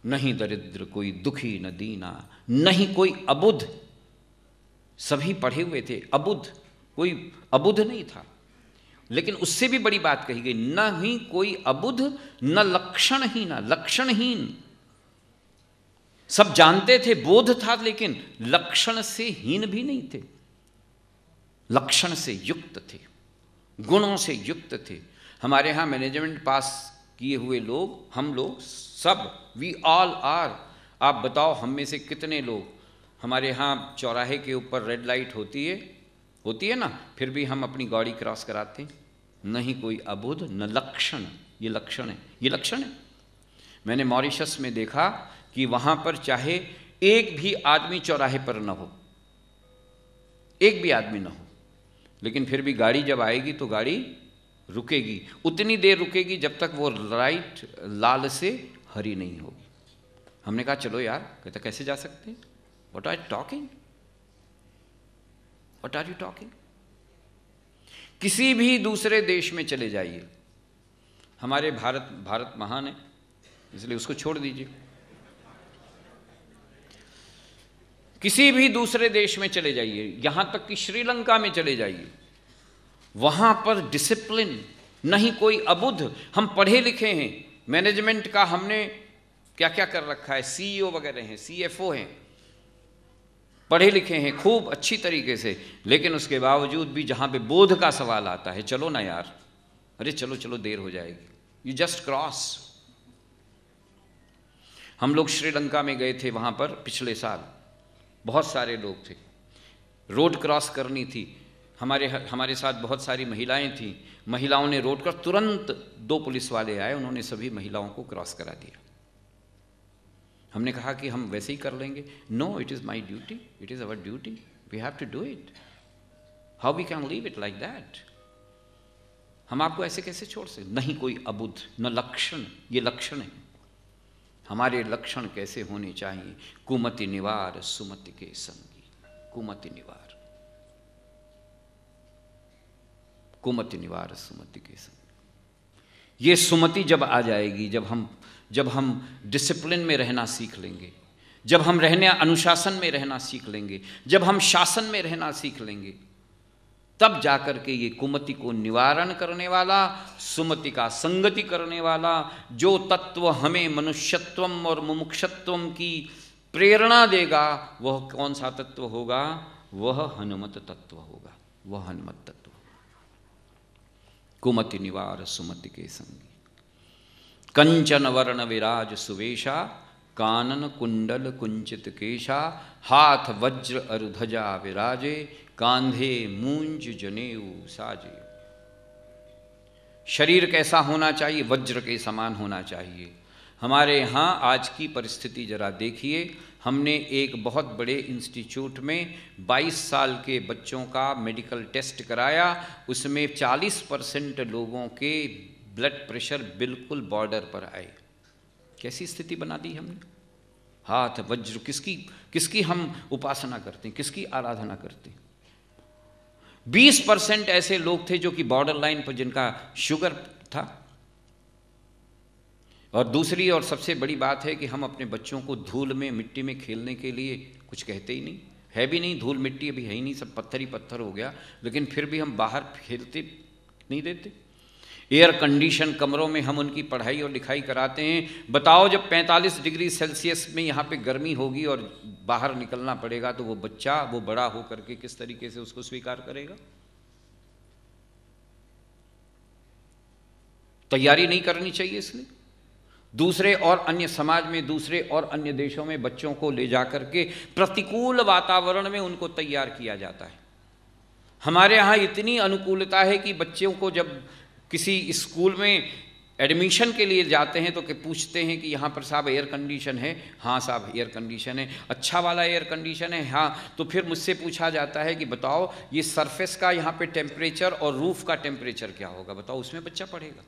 नहीं दरिद्र कोई दुखी न दीना, नहीं कोई अबुध। सभी पढ़े हुए थे, अबुध, कोई अबुध नहीं था। लेकिन उससे भी बड़ी बात कही गई, न ही कोई अबुध न लक्षणहीन, लक्षणहीन। सब जानते थे, बोध था, लेकिन लक्षण से हीन भी नहीं थे, लक्षण से युक्त थे, गुणों से युक्त थे। हमारे यहां मैनेजमेंट पास किए हुए लोग, हम लोग सब, वी ऑल आर। आप बताओ हम में से कितने लोग, हमारे यहाँ चौराहे के ऊपर रेड लाइट होती है ना, फिर भी हम अपनी गाड़ी क्रॉस कराते हैं। नहीं कोई अबुध न लक्षण। ये लक्षण है, ये लक्षण है। मैंने मॉरिशस में देखा कि वहां पर चाहे एक भी आदमी चौराहे पर न हो, एक भी आदमी न हो, लेकिन फिर भी गाड़ी जब आएगी तो गाड़ी रुकेगी, उतनी देर रुकेगी जब तक वो लाइट लाल से हरी नहीं होगी। हमने कहा चलो यार, कहता कैसे जा सकते हैं? What are you talking? What are you talking? किसी भी दूसरे देश में चले जाइए, हमारे भारत महान है इसलिए उसको छोड़ दीजिए। किसी भी दूसरे देश में चले जाइए, यहां तक कि श्रीलंका में चले जाइए, वहां पर डिसिप्लिन, नहीं कोई अबुध। हम पढ़े लिखे हैं, मैनेजमेंट का हमने क्या क्या कर रखा है, सीईओ वगैरह हैं, सीएफओ हैं, पढ़े लिखे हैं खूब अच्छी तरीके से, लेकिन उसके बावजूद भी जहां पे बोध का सवाल आता है, चलो ना यार, अरे चलो चलो देर हो जाएगी, यू जस्ट क्रॉस। हम लोग श्रीलंका में गए थे, वहां पर पिछले साल बहुत सारे लोग थे, रोड क्रॉस करनी थी, हमारे साथ बहुत सारी महिलाएं थीं। महिलाओं ने रोड क्रॉस, तुरंत 2 पुलिस वाले आए, उन्होंने सभी महिलाओं को क्रॉस करा दिया। हमने कहा कि हम वैसे ही कर लेंगे। No, it is my duty, it is our duty, we have to do it, how we can leave it like that. हम आपको ऐसे कैसे छोड़ सकते? नहीं कोई अबुध न लक्षण, ये लक्षण है। हमारे लक्षण कैसे होने चाहिए? कुमति निवार सुमति के संगी। कुमति निवार, कुमति निवार सुमति के संगी। ये सुमति जब आ जाएगी, जब हम डिसिप्लिन में रहना सीख लेंगे, जब हम अनुशासन में रहना सीख लेंगे, जब हम शासन में रहना सीख लेंगे, तब जाकर के ये कुमति को निवारण करने वाला, सुमति का संगति करने वाला, जो तत्व हमें मनुष्यत्वम और मुमुक्षत्वम की प्रेरणा देगा, वह कौन सा तत्व होगा? वह हनुमत तत्व होगा, वह हनुमत तत्व। कुमति निवार सुमति के संगी, कंचन वर्ण विराज सुवेशा, कानन कुंडल कुंचित केशा, हाथ वज्र अरुध्वजा विराजे, कांधे मूंज जनेऊ साजे। शरीर कैसा होना चाहिए? वज्र के समान होना चाहिए। हमारे यहाँ आज की परिस्थिति जरा देखिए, हमने एक बहुत बड़े इंस्टीट्यूट में 22 साल के बच्चों का मेडिकल टेस्ट कराया, उसमें 40% लोगों के ब्लड प्रेशर बिल्कुल बॉर्डर पर आए। कैसी स्थिति बना दी हमने? हाथ वज्र, किसकी हम उपासना करते हैं, किसकी आराधना करते हैं? 20% ऐसे लोग थे जो कि बॉर्डर लाइन पर जिनका शुगर था। और दूसरी और सबसे बड़ी बात है कि हम अपने बच्चों को धूल में मिट्टी में खेलने के लिए कुछ कहते ही नहीं, है भी नहीं, धूल मिट्टी अभी है ही नहीं, सब पत्थर ही पत्थर हो गया, लेकिन फिर भी हम बाहर खेलते नहीं देते। एयर कंडीशन कमरों में हम उनकी पढ़ाई और लिखाई कराते हैं। बताओ जब 45 डिग्री सेल्सियस में यहाँ पे गर्मी होगी और बाहर निकलना पड़ेगा तो वो बच्चा, वो बड़ा होकर के किस तरीके से उसको स्वीकार करेगा? तैयारी नहीं करनी चाहिए। इसलिए दूसरे और अन्य समाज में, दूसरे और अन्य देशों में बच्चों को ले जाकर के प्रतिकूल वातावरण में उनको तैयार किया जाता है। हमारे यहाँ इतनी अनुकूलता है कि बच्चों को जब किसी स्कूल में एडमिशन के लिए जाते हैं तो पूछते हैं कि यहाँ पर साहब एयर कंडीशन है? हाँ साहब एयर कंडीशन है। अच्छा वाला एयर कंडीशन है? हाँ। तो फिर मुझसे पूछा जाता है कि बताओ ये सरफेस का यहाँ पे टेम्परेचर और रूफ का टेम्परेचर क्या होगा? बताओ, उसमें बच्चा पढ़ेगा।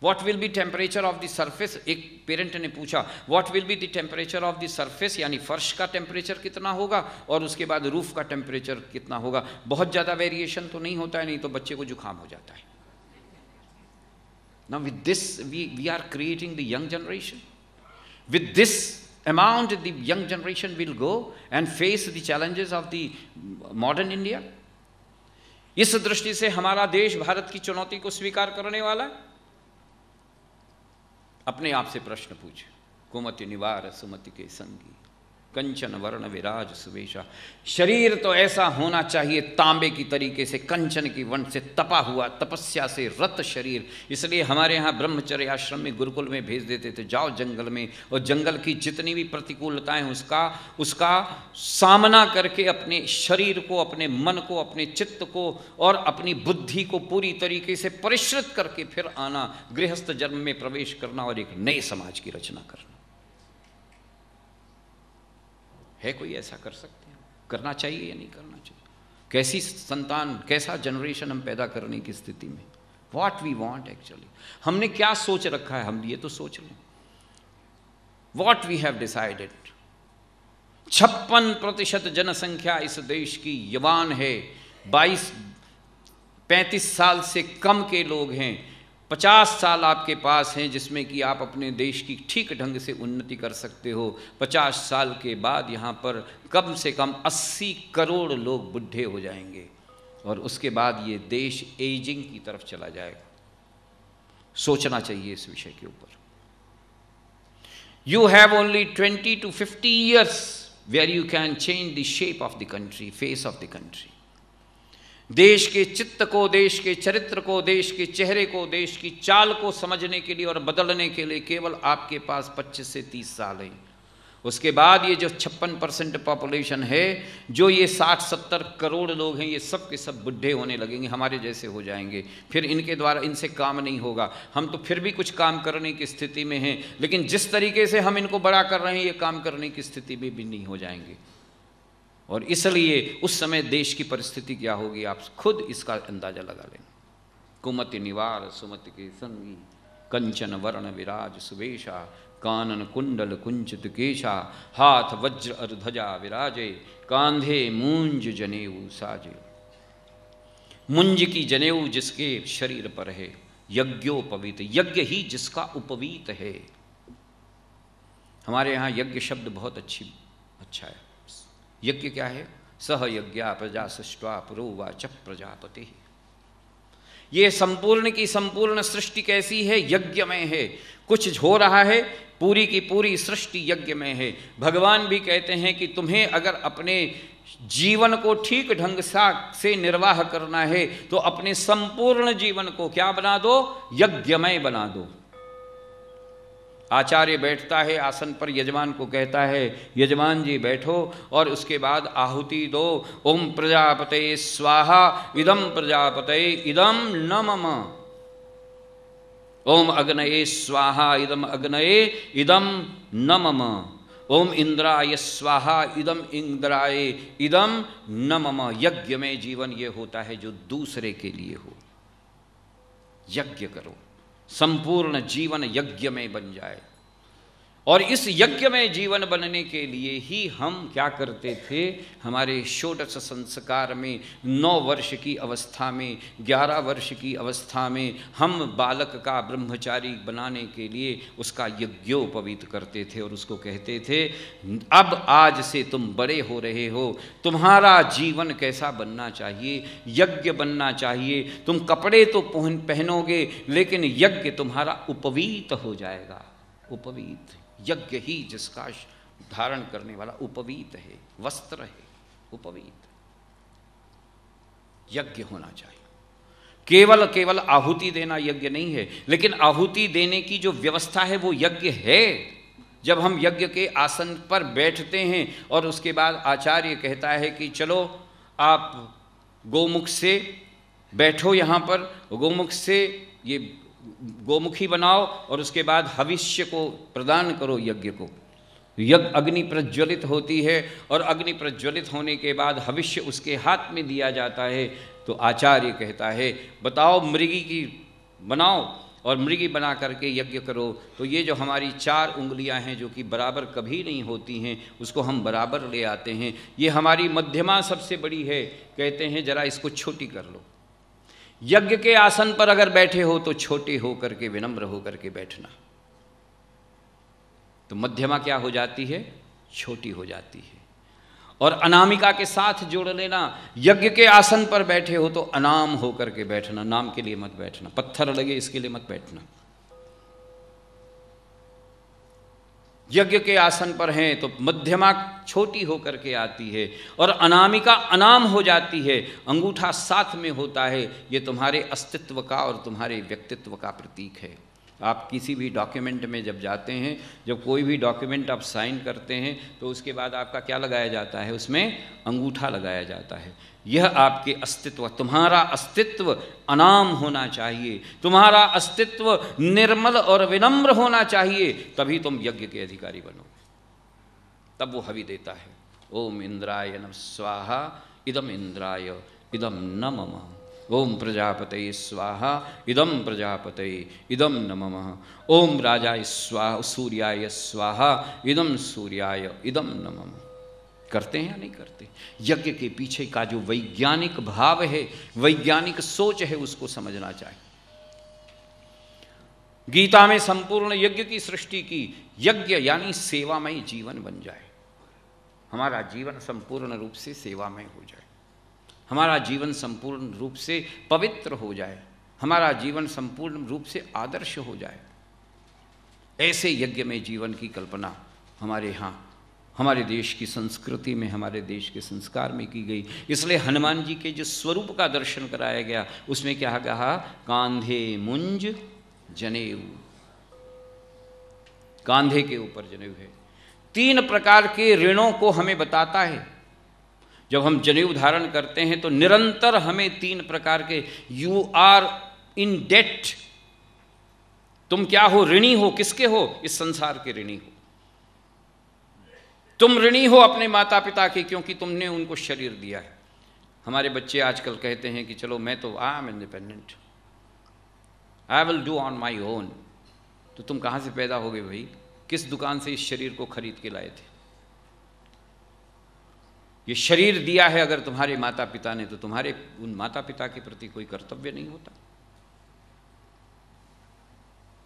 What will be temperature of the surface? एक पेरेंट ने पूछा What will be the temperature of the surface, यानी फर्श का टेम्परेचर कितना होगा और उसके बाद रूफ का टेम्परेचर कितना होगा। बहुत ज़्यादा वेरिएशन तो नहीं होता है, नहीं तो बच्चे को जुकाम हो जाता है। Now with this we are creating the young generation. With this amount the young generation will go and face the challenges of the modern India. इस दृष्टि से हमारा देश भारत की चुनौती को स्वीकार करने वाला है। अपने आप से प्रश्न पूछे। कुमति निवार सुमति के संगी, कंचन वर्ण विराज सुवेशा। शरीर तो ऐसा होना चाहिए तांबे की तरीके से, कंचन की वर्ण से तपा हुआ, तपस्या से रत शरीर। इसलिए हमारे यहाँ ब्रह्मचर्य आश्रम में, गुरुकुल में भेज देते थे, जाओ जंगल में, और जंगल की जितनी भी प्रतिकूलताएं उसका सामना करके अपने शरीर को, अपने मन को, अपने चित्त को और अपनी बुद्धि को पूरी तरीके से परिष्कृत करके फिर आना, गृहस्थ जन्म में प्रवेश करना और एक नए समाज की रचना करना। है कोई ऐसा कर सकते हैं? करना चाहिए या नहीं करना चाहिए? कैसी संतान, कैसा जनरेशन हम पैदा करने की स्थिति में? व्हाट वी वांट एक्चुअली, हमने क्या सोच रखा है? हम ये तो सोच लें। What we have decided. 56% जनसंख्या इस देश की यवान है। 35 साल से कम के लोग हैं। 50 साल आपके पास हैं जिसमें कि आप अपने देश की ठीक ढंग से उन्नति कर सकते हो। 50 साल के बाद यहाँ पर कम से कम 80 करोड़ लोग बुढ़े हो जाएंगे और उसके बाद ये देश एजिंग की तरफ चला जाएगा। सोचना चाहिए इस विषय के ऊपर। You have only 20 to 50 years where you can change the shape of the country, face of the country. देश के चित्त को, देश के चरित्र को, देश के चेहरे को, देश की चाल को समझने के लिए और बदलने के लिए केवल आपके पास 25 से 30 साल है। उसके बाद ये जो 56% पॉपुलेशन है, जो ये 60-70 करोड़ लोग हैं, ये सब के सब बुढ़े होने लगेंगे, हमारे जैसे हो जाएंगे। फिर इनके द्वारा इनसे काम नहीं होगा। हम तो फिर भी कुछ काम करने की स्थिति में हैं, लेकिन जिस तरीके से हम इनको बड़ा कर रहे हैं, ये काम करने की स्थिति में भी नहीं हो जाएंगे। और इसलिए उस समय देश की परिस्थिति क्या होगी, आप खुद इसका अंदाजा लगा लें। कुमति निवार सुमति के संगी, कंचन वर्ण विराज सुवेशा, कानन कुंडल कुंचित केशा, हाथ वज्र अरुध्वजा विराजे, कांधे मूंज जनेऊ साजे। मुंज की जनेऊ जिसके शरीर पर है, यज्ञोपवीत, यज्ञ ही जिसका उपवीत है। हमारे यहाँ यज्ञ शब्द बहुत अच्छा है। यज्ञ क्या है? सह यज्ञा प्रजा सृष्ट्वा पुरोवाच प्रजापति। ये संपूर्ण की संपूर्ण सृष्टि कैसी है? यज्ञमय है। कुछ हो रहा है, पूरी की पूरी सृष्टि यज्ञमय है। भगवान भी कहते हैं कि तुम्हें अगर अपने जीवन को ठीक ढंग से निर्वाह करना है तो अपने संपूर्ण जीवन को क्या बना दो? यज्ञमय बना दो। आचार्य बैठता है आसन पर, यजमान को कहता है यजमान जी बैठो, और उसके बाद आहुति दो। ओम प्रजापते स्वाहा इदम प्रजापते इदम न मम। ओम अग्नये स्वाहा इदम अग्नये इदम न मम। ओम इंद्राय स्वाहा इदम इंद्राय इदम न मम। यज्ञ में जीवन ये होता है जो दूसरे के लिए हो। यज्ञ करो, संपूर्ण जीवन यज्ञ में बन जाए। और इस यज्ञ में जीवन बनने के लिए ही हम क्या करते थे? हमारे षोडश संस्कार में 9 वर्ष की अवस्था में, 11 वर्ष की अवस्था में हम बालक का ब्रह्मचारी बनाने के लिए उसका यज्ञोपवीत करते थे और उसको कहते थे अब आज से तुम बड़े हो रहे हो, तुम्हारा जीवन कैसा बनना चाहिए? यज्ञ बनना चाहिए। तुम कपड़े तो पहनोगे लेकिन यज्ञ तुम्हारा उपवीत हो जाएगा। उपवीत, यज्ञ ही जिसका धारण करने वाला उपवीत है, वस्त्र है, उपवीत। यज्ञ होना चाहिए। केवल आहुति देना यज्ञ नहीं है, लेकिन आहुति देने की जो व्यवस्था है वो यज्ञ है। जब हम यज्ञ के आसन पर बैठते हैं और उसके बाद आचार्य कहता है कि चलो आप गोमुख से बैठो, यहाँ पर गोमुख से ये गोमुखी बनाओ और उसके बाद हविष्य को प्रदान करो यज्ञ को। यज्ञ अग्नि प्रज्वलित होती है और अग्नि प्रज्वलित होने के बाद हविष्य उसके हाथ में दिया जाता है। तो आचार्य कहता है बताओ मृगी की बनाओ और मृगी बना करके यज्ञ करो। तो ये जो हमारी 4 उंगलियां हैं जो कि बराबर कभी नहीं होती हैं, उसको हम बराबर ले आते हैं। ये हमारी मध्यमा सबसे बड़ी है, कहते हैं जरा इसको छोटी कर लो। यज्ञ के आसन पर अगर बैठे हो तो छोटे हो करके, विनम्र हो करके बैठना। तो मध्यमा क्या हो जाती है? छोटी हो जाती है। और अनामिका के साथ जोड़ लेना। यज्ञ के आसन पर बैठे हो तो अनाम हो करके बैठना, नाम के लिए मत बैठना, पत्थर लगे इसके लिए मत बैठना। यज्ञ के आसन पर हैं तो मध्यमा छोटी होकर के आती है और अनामिका अनाम हो जाती है। अंगूठा साथ में होता है। ये तुम्हारे अस्तित्व का और तुम्हारे व्यक्तित्व का प्रतीक है। आप किसी भी डॉक्यूमेंट में जब जाते हैं, जब कोई भी डॉक्यूमेंट आप साइन करते हैं तो उसके बाद आपका क्या लगाया जाता है? उसमें अंगूठा लगाया जाता है। यह आपके अस्तित्व, तुम्हारा अस्तित्व अनाम होना चाहिए, तुम्हारा अस्तित्व निर्मल और विनम्र होना चाहिए, तभी तुम यज्ञ के अधिकारी बनोगे। तब वो हवि देता है। ओम इंद्राय नमः स्वाहा इदम इंद्राय इदम न मम। ओम प्रजापतये स्वाहा इदम प्रजापतये इदम न मम। ओम राजाय स्वाहा सूर्याय स्वाहा इदम सूर्याय इदम न मम। करते हैं या नहीं करते? यज्ञ के पीछे का जो वैज्ञानिक भाव है, वैज्ञानिक सोच है, उसको समझना चाहिए। गीता में संपूर्ण यज्ञ की सृष्टि की। यज्ञ यानी सेवामय जीवन बन जाए। हमारा जीवन संपूर्ण रूप से सेवामय हो जाए, हमारा जीवन संपूर्ण रूप से पवित्र हो जाए, हमारा जीवन संपूर्ण रूप से आदर्श हो जाए। ऐसे यज्ञ में जीवन की कल्पना हमारे यहाँ, हमारे देश की संस्कृति में, हमारे देश के संस्कार में की गई। इसलिए हनुमान जी के जो स्वरूप का दर्शन कराया गया उसमें क्या कहा? कांधे मुंज जनेऊ। कांधे के ऊपर जनेऊ है। 3 प्रकार के ऋणों को हमें बताता है। जब हम जनेऊ धारण करते हैं तो निरंतर हमें 3 प्रकार के, यू आर इन डेट। तुम क्या हो? ऋणी हो। किसके हो? इस संसार के ऋणी हो। तुम ऋणी हो अपने माता पिता के, क्योंकि तुमने उनको शरीर दिया है। हमारे बच्चे आजकल कहते हैं कि चलो मैं तो I am independent, I will do on my own. तो तुम कहाँ से पैदा हो गए भाई? किस दुकान से इस शरीर को खरीद के लाए थे? ये शरीर दिया है अगर तुम्हारे माता पिता ने, तो तुम्हारे उन माता पिता के प्रति कोई कर्तव्य नहीं होता?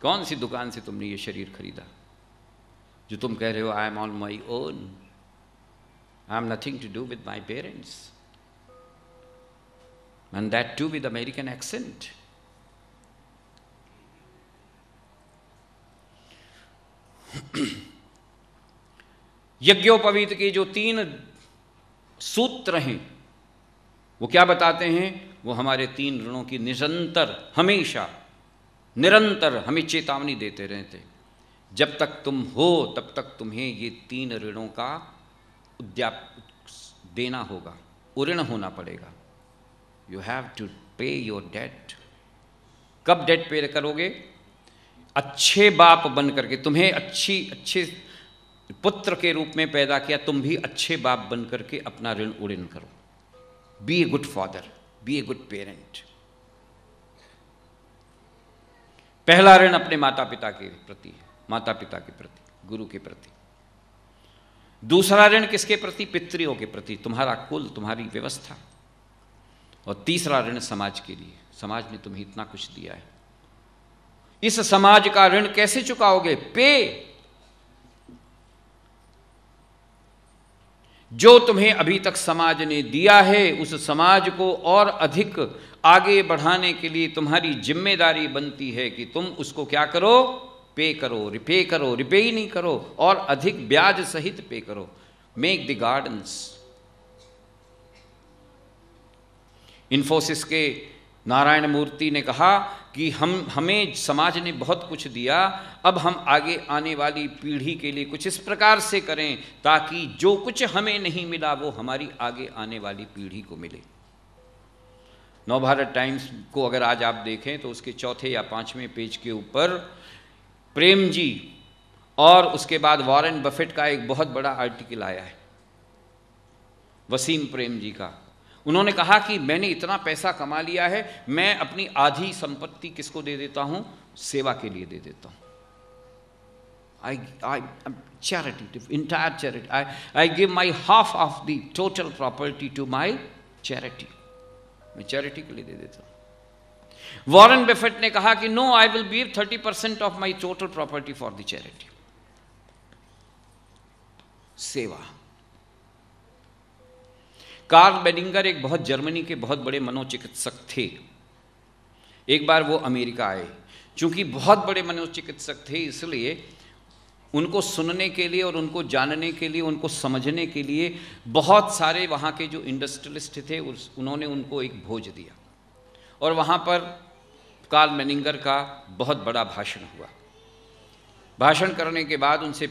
कौन सी दुकान से तुमने ये शरीर खरीदा जो तुम कह रहे हो I am on my own, I am nothing to do with my parents, and that too with American accent? यज्ञोपवीत के जो 3 सूत्र हैं वो क्या बताते हैं? वो हमारे 3 ऋणों की निरंतर, हमेशा निरंतर हमें चेतावनी देते रहते। जब तक तुम हो तब तक तुम्हें ये 3 ऋणों का देना होगा, उऋण होना पड़ेगा। यू हैव टू पे योर डेट। कब डेट पे करोगे? अच्छे बाप बन करके, तुम्हें अच्छे पुत्र के रूप में पैदा किया, तुम भी अच्छे बाप बन करके अपना ऋण उऋण करो। Be a good father, be a good parent. पहला ऋण अपने माता पिता के प्रति है, माता पिता के प्रति, गुरु के प्रति। दूसरा ऋण किसके प्रति? पितृयों के प्रति, तुम्हारा कुल, तुम्हारी व्यवस्था। और तीसरा ऋण समाज के लिए, समाज ने तुम्हें इतना कुछ दिया है, इस समाज का ऋण कैसे चुकाओगे? पे। जो तुम्हें अभी तक समाज ने दिया है, उस समाज को और अधिक आगे बढ़ाने के लिए तुम्हारी जिम्मेदारी बनती है कि तुम उसको क्या करो? पे करो, रिपे करो, रिपे ही नहीं करो, और अधिक ब्याज सहित पे करो। Make the gardens. इन्फोसिस के नारायण मूर्ति ने कहा कि हमें समाज ने बहुत कुछ दिया, अब हम आगे आने वाली पीढ़ी के लिए कुछ इस प्रकार से करें ताकि जो कुछ हमें नहीं मिला वो हमारी आगे आने वाली पीढ़ी को मिले। नवभारत टाइम्स को अगर आज आप देखें तो उसके 4थे या 5वें पेज के ऊपर प्रेम जी और उसके बाद वॉरेन बफेट का एक बहुत बड़ा आर्टिकल आया है, वसीम प्रेम जी का। उन्होंने कहा कि मैंने इतना पैसा कमा लिया है, मैं अपनी आधी संपत्ति किसको दे देता हूं? सेवा के लिए दे देता हूं। Charity, entire charity. I give my half of the total property to my charity. मैं चैरिटी के लिए दे देता हूं। वॉरेन बफेट ने कहा कि no, I will give 30% of my total property for the charity. सेवा। कार्ल बेनिंगर एक बहुत जर्मनी के बहुत बड़े मनोचिकित्सक थे। एक बार वो अमेरिका आए, चूंकि बहुत बड़े मनोचिकित्सक थे इसलिए उनको सुनने के लिए और उनको जानने के लिए, उनको समझने के लिए बहुत सारे वहाँ के जो इंडस्ट्रियलिस्ट थे उन्होंने उनको एक भोज दिया, और वहाँ पर कार्ल बेनिंगर का बहुत बड़ा भाषण हुआ। भाषण करने के बाद उनसे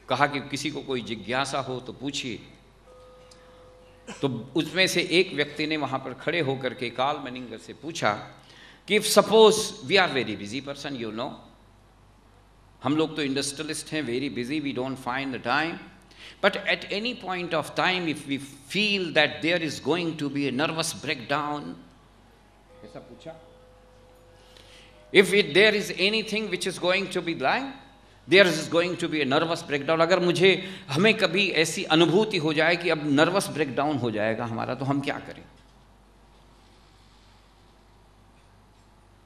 कहा कि किसी को कोई जिज्ञासा हो तो पूछिए। तो उसमें से एक व्यक्ति ने वहाँ पर खड़े होकर के कार्ल बेनिंगर से पूछा कि suppose we are very busy person, you know, हम लोग तो इंडस्ट्रियलिस्ट हैं, very busy, we don't find the time, but at any point of time if we feel that there is going to be a nervous breakdown, ऐसा पूछा, if there is anything which is going to be like there is going to be a nervous breakdown, अगर हमें कभी ऐसी अनुभूति हो जाए कि अब नर्वस ब्रेकडाउन हो जाएगा हमारा, तो हम क्या करें?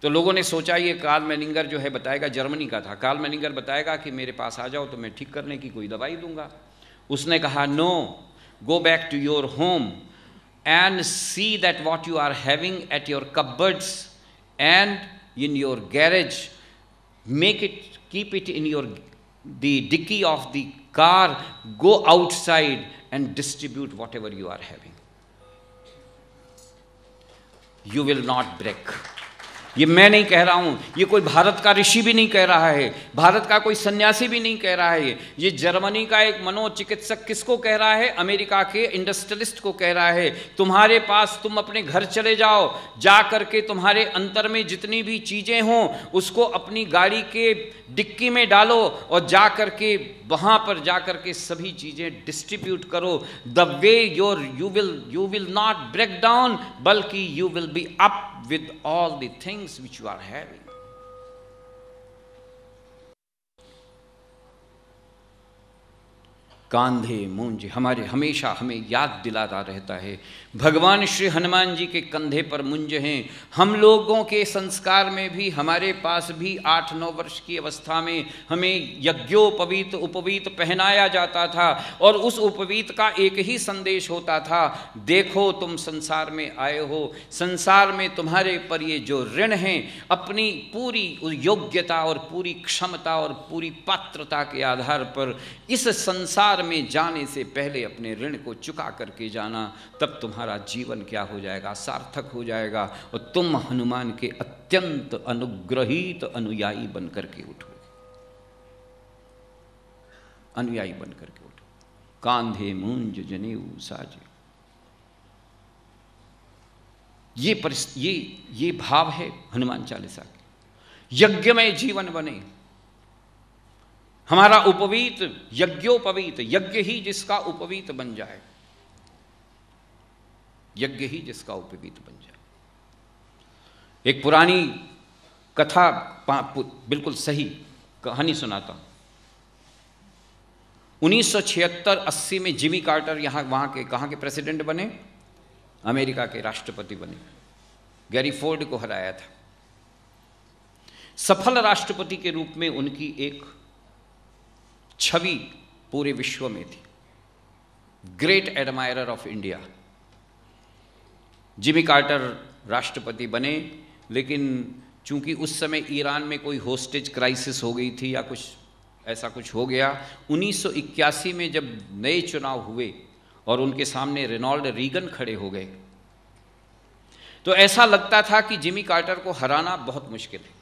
तो लोगों ने सोचा ये कार्ल बेनिंगर जो है बताएगा, जर्मनी का था, कार्ल बेनिंगर बताएगा कि मेरे पास आ जाओ तो मैं ठीक करने की कोई दवाई दूंगा। उसने कहा no, go back to your home and see that what you are having at your cupboards and in your garage, make it, keep it in the dicky of the car, go outside and distribute whatever you are having. You will not break. ये मैं नहीं कह रहा हूं, ये कोई भारत का ऋषि भी नहीं कह रहा है, भारत का कोई सन्यासी भी नहीं कह रहा है, ये जर्मनी का एक मनोचिकित्सक किसको कह रहा है? अमेरिका के इंडस्ट्रियलिस्ट को कह रहा है। तुम्हारे पास, तुम अपने घर चले जाओ, जा करके तुम्हारे अंतर में जितनी भी चीजें हों उसको अपनी गाड़ी के डिक्की में डालो और जा करके वहां पर जा करके सभी चीजें डिस्ट्रीब्यूट करो। The way you will not break down, बल्कि you will be up with all the things which you are having. कांधे मूंज हमारे हमेशा हमें याद दिलाता रहता है। भगवान श्री हनुमान जी के कंधे पर मुंज हैं। हम लोगों के संस्कार में भी हमारे पास भी 8-9 वर्ष की अवस्था में हमें यज्ञोपवीत उपवीत पहनाया जाता था और उस उपवीत का एक ही संदेश होता था, देखो तुम संसार में आए हो, संसार में तुम्हारे पर ये जो ऋण हैं, अपनी पूरी योग्यता और पूरी क्षमता और पूरी पात्रता के आधार पर इस संसार में जाने से पहले अपने ऋण को चुका करके जाना, तब तुम्हारा जीवन क्या हो जाएगा, सार्थक हो जाएगा और तुम हनुमान के अत्यंत अनुग्रहित अनुयायी बनकर के उठोगे, अनुयायी बनकर के उठो। कांधे मूंज जनेऊ साजे, ये भाव है हनुमान चालीसा के। यज्ञमय जीवन बने, हमारा उपवीत यज्ञोपवीत, यज्ञ ही जिसका उपवीत बन जाए, यज्ञ ही जिसका उपवीत बन जाए। एक पुरानी कथा, बिल्कुल सही कहानी सुनाता हूं। 1976-80 में जिमी कार्टर कहाँ के प्रेसिडेंट बने, अमेरिका के राष्ट्रपति बने। गैरी फोर्ड को हराया था। सफल राष्ट्रपति के रूप में उनकी एक छवि पूरे विश्व में थी, great admirer of India. Jimmy Carter राष्ट्रपति बने, लेकिन चूंकि उस समय ईरान में कोई होस्टेज क्राइसिस हो गई थी या कुछ ऐसा कुछ हो गया। 1981 में जब नए चुनाव हुए और उनके सामने रोनाल्ड रीगन खड़े हो गए, तो ऐसा लगता था कि जिमी कार्टर को हराना बहुत मुश्किल है।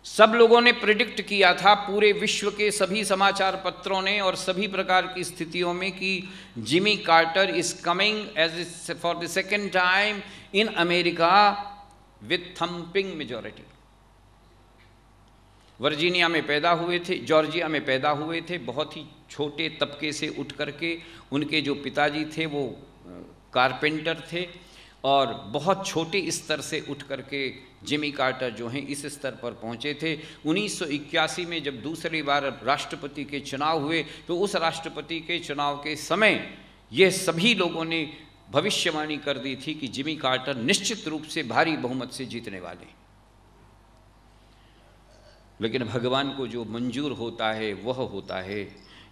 सब लोगों ने प्रिडिक्ट किया था, पूरे विश्व के सभी समाचार पत्रों ने और सभी प्रकार की स्थितियों में, कि Jimmy Carter is coming as for the second time in America with thumping majority. Virginia में पैदा हुए थे, जॉर्जिया में पैदा हुए थे, बहुत ही छोटे तबके से उठ करके। उनके जो पिताजी थे वो कारपेंटर थे और बहुत छोटे स्तर से उठ करके जिमी कार्टर जो हैं इस स्तर पर पहुंचे थे। 1981 में जब दूसरी बार राष्ट्रपति के चुनाव हुए, तो उस राष्ट्रपति के चुनाव के समय ये सभी लोगों ने भविष्यवाणी कर दी थी कि जिमी कार्टर निश्चित रूप से भारी बहुमत से जीतने वाले। लेकिन भगवान को जो मंजूर होता है वह होता है।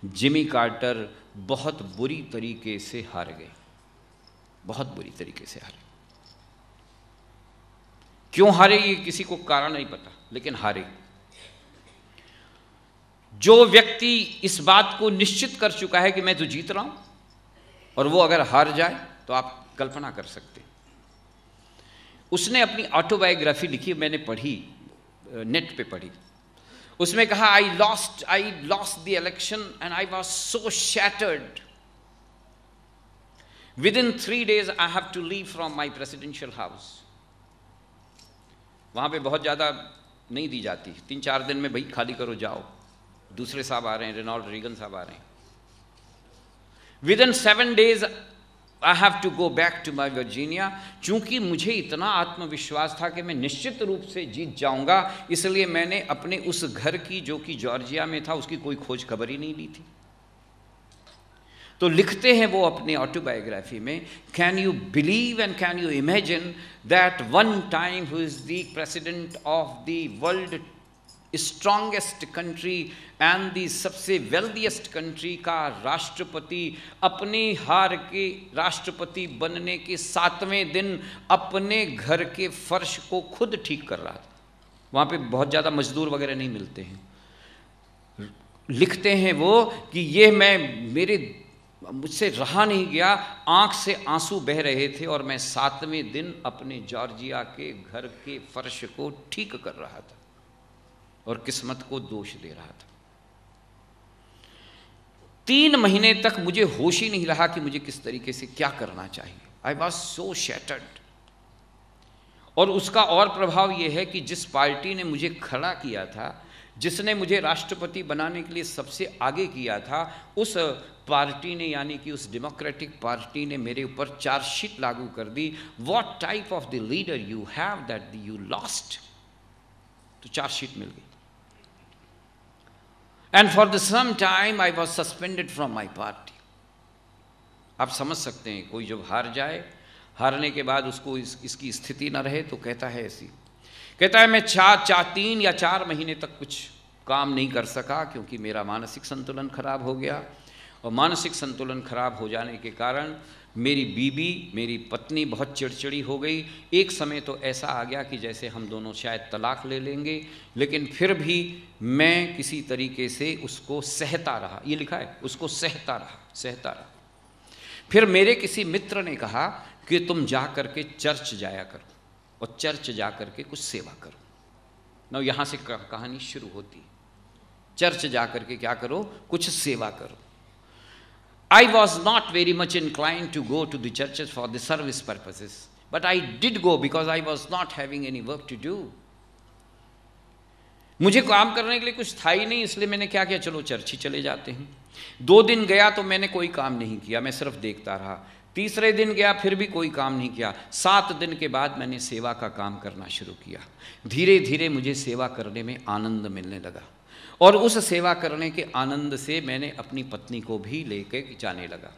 जिमी कार्टर बहुत बुरी तरीके से हार गए, बहुत बुरी तरीके से हारे। क्यों हारे ये किसी को कारण नहीं पता, लेकिन हारे। जो व्यक्ति इस बात को निश्चित कर चुका है कि मैं तो जीत रहा हूं, और वो अगर हार जाए तो आप कल्पना कर सकते। उसने अपनी ऑटोबायोग्राफी लिखी, मैंने पढ़ी, नेट पे पढ़ी। उसमें कहा, I lost the election and I was so shattered. Within 3 days I have to leave from my presidential house. वहाँ पे बहुत ज़्यादा नहीं दी जाती, 3-4 दिन में भाई खाली करो जाओ, दूसरे साहब आ रहे हैं, रोनाल्ड रीगन साहब आ रहे हैं। Within 7 days I have to go back to my Virginia. चूंकि मुझे इतना आत्मविश्वास था कि मैं निश्चित रूप से जीत जाऊंगा, इसलिए मैंने अपने उस घर की, जो कि जॉर्जिया में था, उसकी कोई खोज खबर ही नहीं ली थी। तो लिखते हैं वो अपनी ऑटोबायोग्राफी में, can you believe and can you imagine that one time who is the president of the world strongest country and the सबसे वेल्दिएस्ट कंट्री का राष्ट्रपति अपने हार के राष्ट्रपति बनने के 7वें दिन अपने घर के फर्श को खुद ठीक कर रहा था। वहाँ पे बहुत ज़्यादा मजदूर वगैरह नहीं मिलते हैं। लिखते हैं वो कि ये मुझसे रहा नहीं गया, आंख से आंसू बह रहे थे और मैं 7वें दिन अपने जॉर्जिया के घर के फर्श को ठीक कर रहा था और किस्मत को दोष दे रहा था। 3 महीने तक मुझे होश ही नहीं रहा कि मुझे किस तरीके से क्या करना चाहिए। I was so shattered. और उसका और प्रभाव यह है कि जिस पार्टी ने मुझे खड़ा किया था, जिसने मुझे राष्ट्रपति बनाने के लिए सबसे आगे किया था, उस पार्टी ने, यानी कि उस डेमोक्रेटिक पार्टी ने मेरे ऊपर चार्जशीट लागू कर दी। What type of the leader you have that you lost. तो चार्जशीट मिल गई। And for the some time I was suspended from my party. आप समझ सकते हैं, कोई जब हार जाए, हारने के बाद उसको इसकी स्थिति न रहे तो कहता है ऐसी, कहता है मैं 3 या 4 महीने तक कुछ काम नहीं कर सका क्योंकि मेरा मानसिक संतुलन खराब हो गया, और मानसिक संतुलन खराब हो जाने के कारण मेरी बीवी, मेरी पत्नी बहुत चिड़चिड़ी हो गई। एक समय तो ऐसा आ गया कि जैसे हम दोनों शायद तलाक ले लेंगे, लेकिन फिर भी मैं किसी तरीके से उसको सहता रहा। ये लिखा है, उसको सहता रहा। फिर मेरे किसी मित्र ने कहा कि तुम जा कर के चर्च जाया करो और चर्च जा कर के कुछ सेवा करो। ना यहाँ से कहानी शुरू होती, चर्च जा कर के क्या करो, कुछ सेवा करो। I was not very much inclined to go to the churches for the service purposes, but I did go because I was not having any work to do. मुझे काम करने के लिए कुछ था ही नहीं, इसलिए मैंने क्या किया, चलो चर्च ही चले जाते हैं। 2 दिन गया तो मैंने कोई काम नहीं किया, मैं सिर्फ देखता रहा। तीसरे दिन गया, फिर भी कोई काम नहीं किया। 7 दिन के बाद मैंने सेवा का काम करना शुरू किया। धीरे धीरे मुझे सेवा करने में आनंद मिलने लगा, और उस सेवा करने के आनंद से मैंने अपनी पत्नी को भी लेके जाने लगा।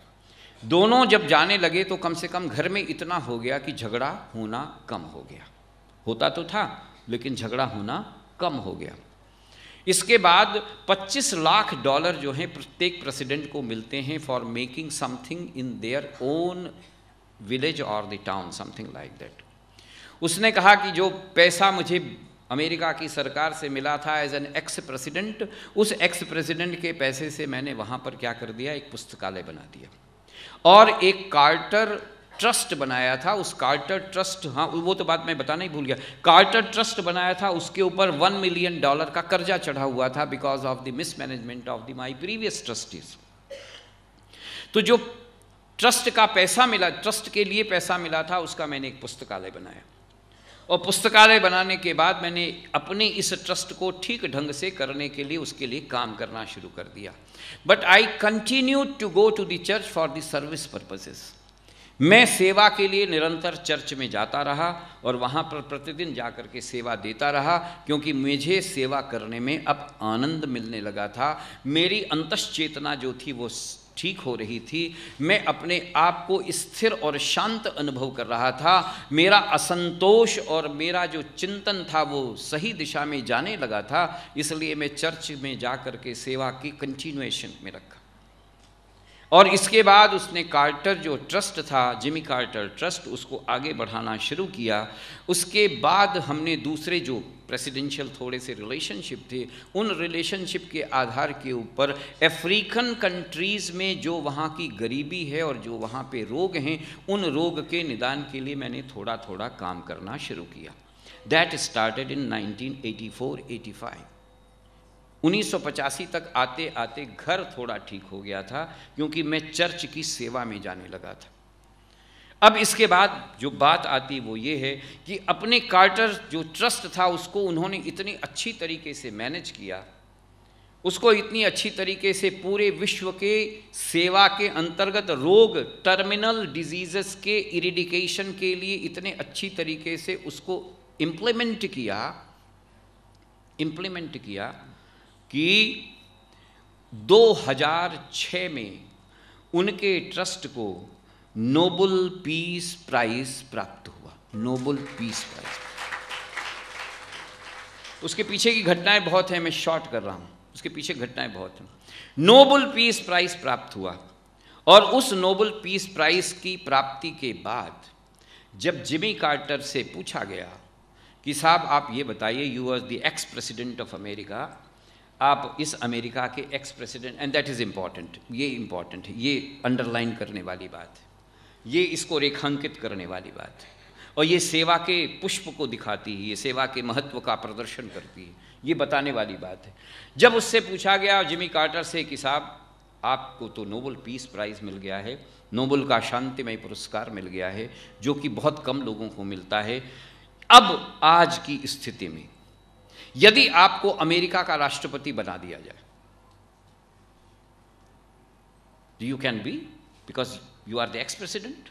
दोनों जब जाने लगे तो कम से कम घर में इतना हो गया कि झगड़ा होना कम हो गया। होता तो था, लेकिन झगड़ा होना कम हो गया। इसके बाद $25 लाख जो हैं प्रत्येक प्रेसिडेंट को मिलते हैं for making something in their own village और the town, something like that. उसने कहा कि जो पैसा मुझे अमेरिका की सरकार से मिला था एज एन एक्स प्रेसिडेंट, उस एक्स प्रेसिडेंट के पैसे से मैंने वहाँ पर क्या कर दिया, एक पुस्तकालय बना दिया और एक कार्टर ट्रस्ट बनाया था। उस कार्टर ट्रस्ट, हाँ वो तो बात मैं बताना ही भूल गया, कार्टर ट्रस्ट बनाया था, उसके ऊपर $1 मिलियन का कर्जा चढ़ा हुआ था because of the mismanagement of the my previous trustees. तो जो ट्रस्ट का पैसा मिला, ट्रस्ट के लिए पैसा मिला था, उसका मैंने एक पुस्तकालय बनाया, और पुस्तकालय बनाने के बाद मैंने अपने इस ट्रस्ट को ठीक ढंग से करने के लिए उसके लिए काम करना शुरू कर दिया। But I continue to go to the church for the service purposes. मैं सेवा के लिए निरंतर चर्च में जाता रहा और वहाँ पर प्रतिदिन जा कर के सेवा देता रहा, क्योंकि मुझे सेवा करने में अब आनंद मिलने लगा था। मेरी अंतश्चेतना जो थी वो ठीक हो रही थी, मैं अपने आप को स्थिर और शांत अनुभव कर रहा था। मेरा असंतोष और मेरा जो चिंतन था वो सही दिशा में जाने लगा था, इसलिए मैं चर्च में जा कर के सेवा की कंटिन्यूएशन में रखा। और इसके बाद उसने कार्टर जो ट्रस्ट था, जिमी कार्टर ट्रस्ट, उसको आगे बढ़ाना शुरू किया। उसके बाद हमने दूसरे जो प्रेसिडेंशियल थोड़े से रिलेशनशिप थे, उन रिलेशनशिप के आधार के ऊपर अफ्रीकन कंट्रीज़ में जो वहाँ की गरीबी है और जो वहाँ पे रोग हैं, उन रोग के निदान के लिए मैंने थोड़ा थोड़ा काम करना शुरू किया। That started in 1984-85। 1985 तक आते आते घर थोड़ा ठीक हो गया था, क्योंकि मैं चर्च की सेवा में जाने लगा था। अब इसके बाद जो बात आती वो ये है कि अपने कार्टर जो ट्रस्ट था उसको उन्होंने इतनी अच्छी तरीके से मैनेज किया, उसको इतनी अच्छी तरीके से पूरे विश्व के सेवा के अंतर्गत रोग, टर्मिनल डिजीजेस के इरिडिकेशन के लिए इतने अच्छी तरीके से उसको इम्प्लीमेंट किया कि 2006 में उनके ट्रस्ट को नोबेल पीस प्राइज प्राप्त हुआ। Nobel peace prize. उसके पीछे की घटनाएं बहुत हैं, मैं शॉर्ट कर रहा हूं, उसके पीछे घटनाएं बहुत हैं। नोबेल पीस प्राइज प्राप्त हुआ, और उस नोबेल पीस प्राइज की प्राप्ति के बाद जब जिमी कार्टर से पूछा गया कि साहब आप ये बताइए, you are the ex president of America, आप इस अमेरिका के ex president, and that is important, ये इम्पॉर्टेंट है, ये अंडरलाइन करने वाली बात है, ये इसको रेखांकित करने वाली बात है, और ये सेवा के पुष्प को दिखाती है, ये सेवा के महत्व का प्रदर्शन करती है, ये बताने वाली बात है। जब उससे पूछा गया जिमी कार्टर से कि साहब आपको तो नोबेल पीस प्राइज़ मिल गया है, नोबेल का शांतिमय पुरस्कार मिल गया है, जो कि बहुत कम लोगों को मिलता है, अब आज की स्थिति में यदि आपको अमेरिका का राष्ट्रपति बना दिया जाए, you can be, because you are the ex president,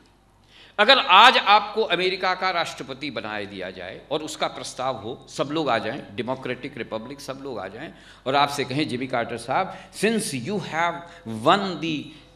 अगर आज आपको अमेरिका का राष्ट्रपति बनाया दिया जाए और उसका प्रस्ताव हो, सब लोग आ जाएं, डेमोक्रेटिक रिपब्लिक सब लोग आ जाएं, और आपसे कहें जिमी कार्टर साहब, since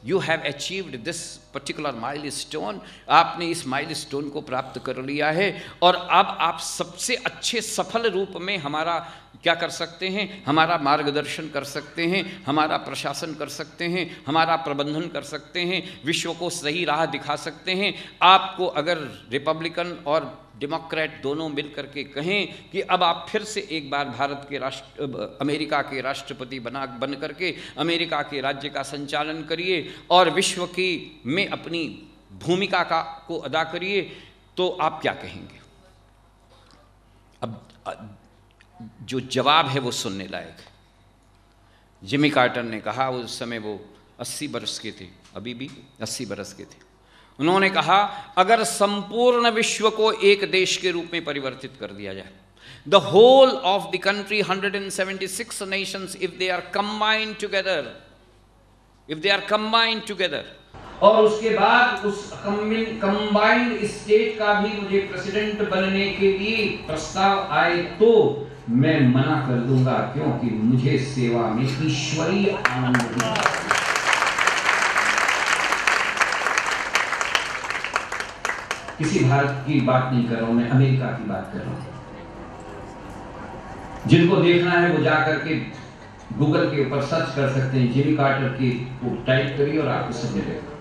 you have achieved this particular milestone, आपने इस माइलस्टोन को प्राप्त कर लिया है और अब आप सबसे अच्छे सफल रूप में हमारा क्या कर सकते हैं, हमारा मार्गदर्शन कर सकते हैं, हमारा प्रशासन कर सकते हैं, हमारा प्रबंधन कर सकते हैं, विश्व को सही राह दिखा सकते हैं। आपको अगर रिपब्लिकन और डेमोक्रेट दोनों मिल करके कहें कि अब आप फिर से एक बार अमेरिका के राष्ट्रपति बन करके अमेरिका के राज्य का संचालन करिए और विश्व की में अपनी भूमिका को अदा करिए, तो आप क्या कहेंगे? अब जो जवाब है वो सुनने लायक है। जिमी कार्टर ने कहा, उस समय वो 80 बरस के थे, अभी भी 80 बरस के थे। उन्होंने कहा, अगर संपूर्ण विश्व को एक देश के रूप में परिवर्तित कर दिया जाए, the whole of the country 176 nations, if they are combined together, और उसके बाद उस कंबाइंड स्टेट का भी मुझे प्रेसिडेंट बनने के लिए प्रस्ताव आए तो मैं मना कर दूंगा, क्योंकि मुझे सेवा में ईश्वरीय आनंद मिलता है। किसी भारत की बात नहीं कर रहा हूं मैं, अमेरिका की बात कर रहा हूं। जिनको देखना है वो जाकर के गूगल के ऊपर सर्च कर सकते हैं, जिमी कार्टर की टाइप करिए और आपको सब मिलेगा।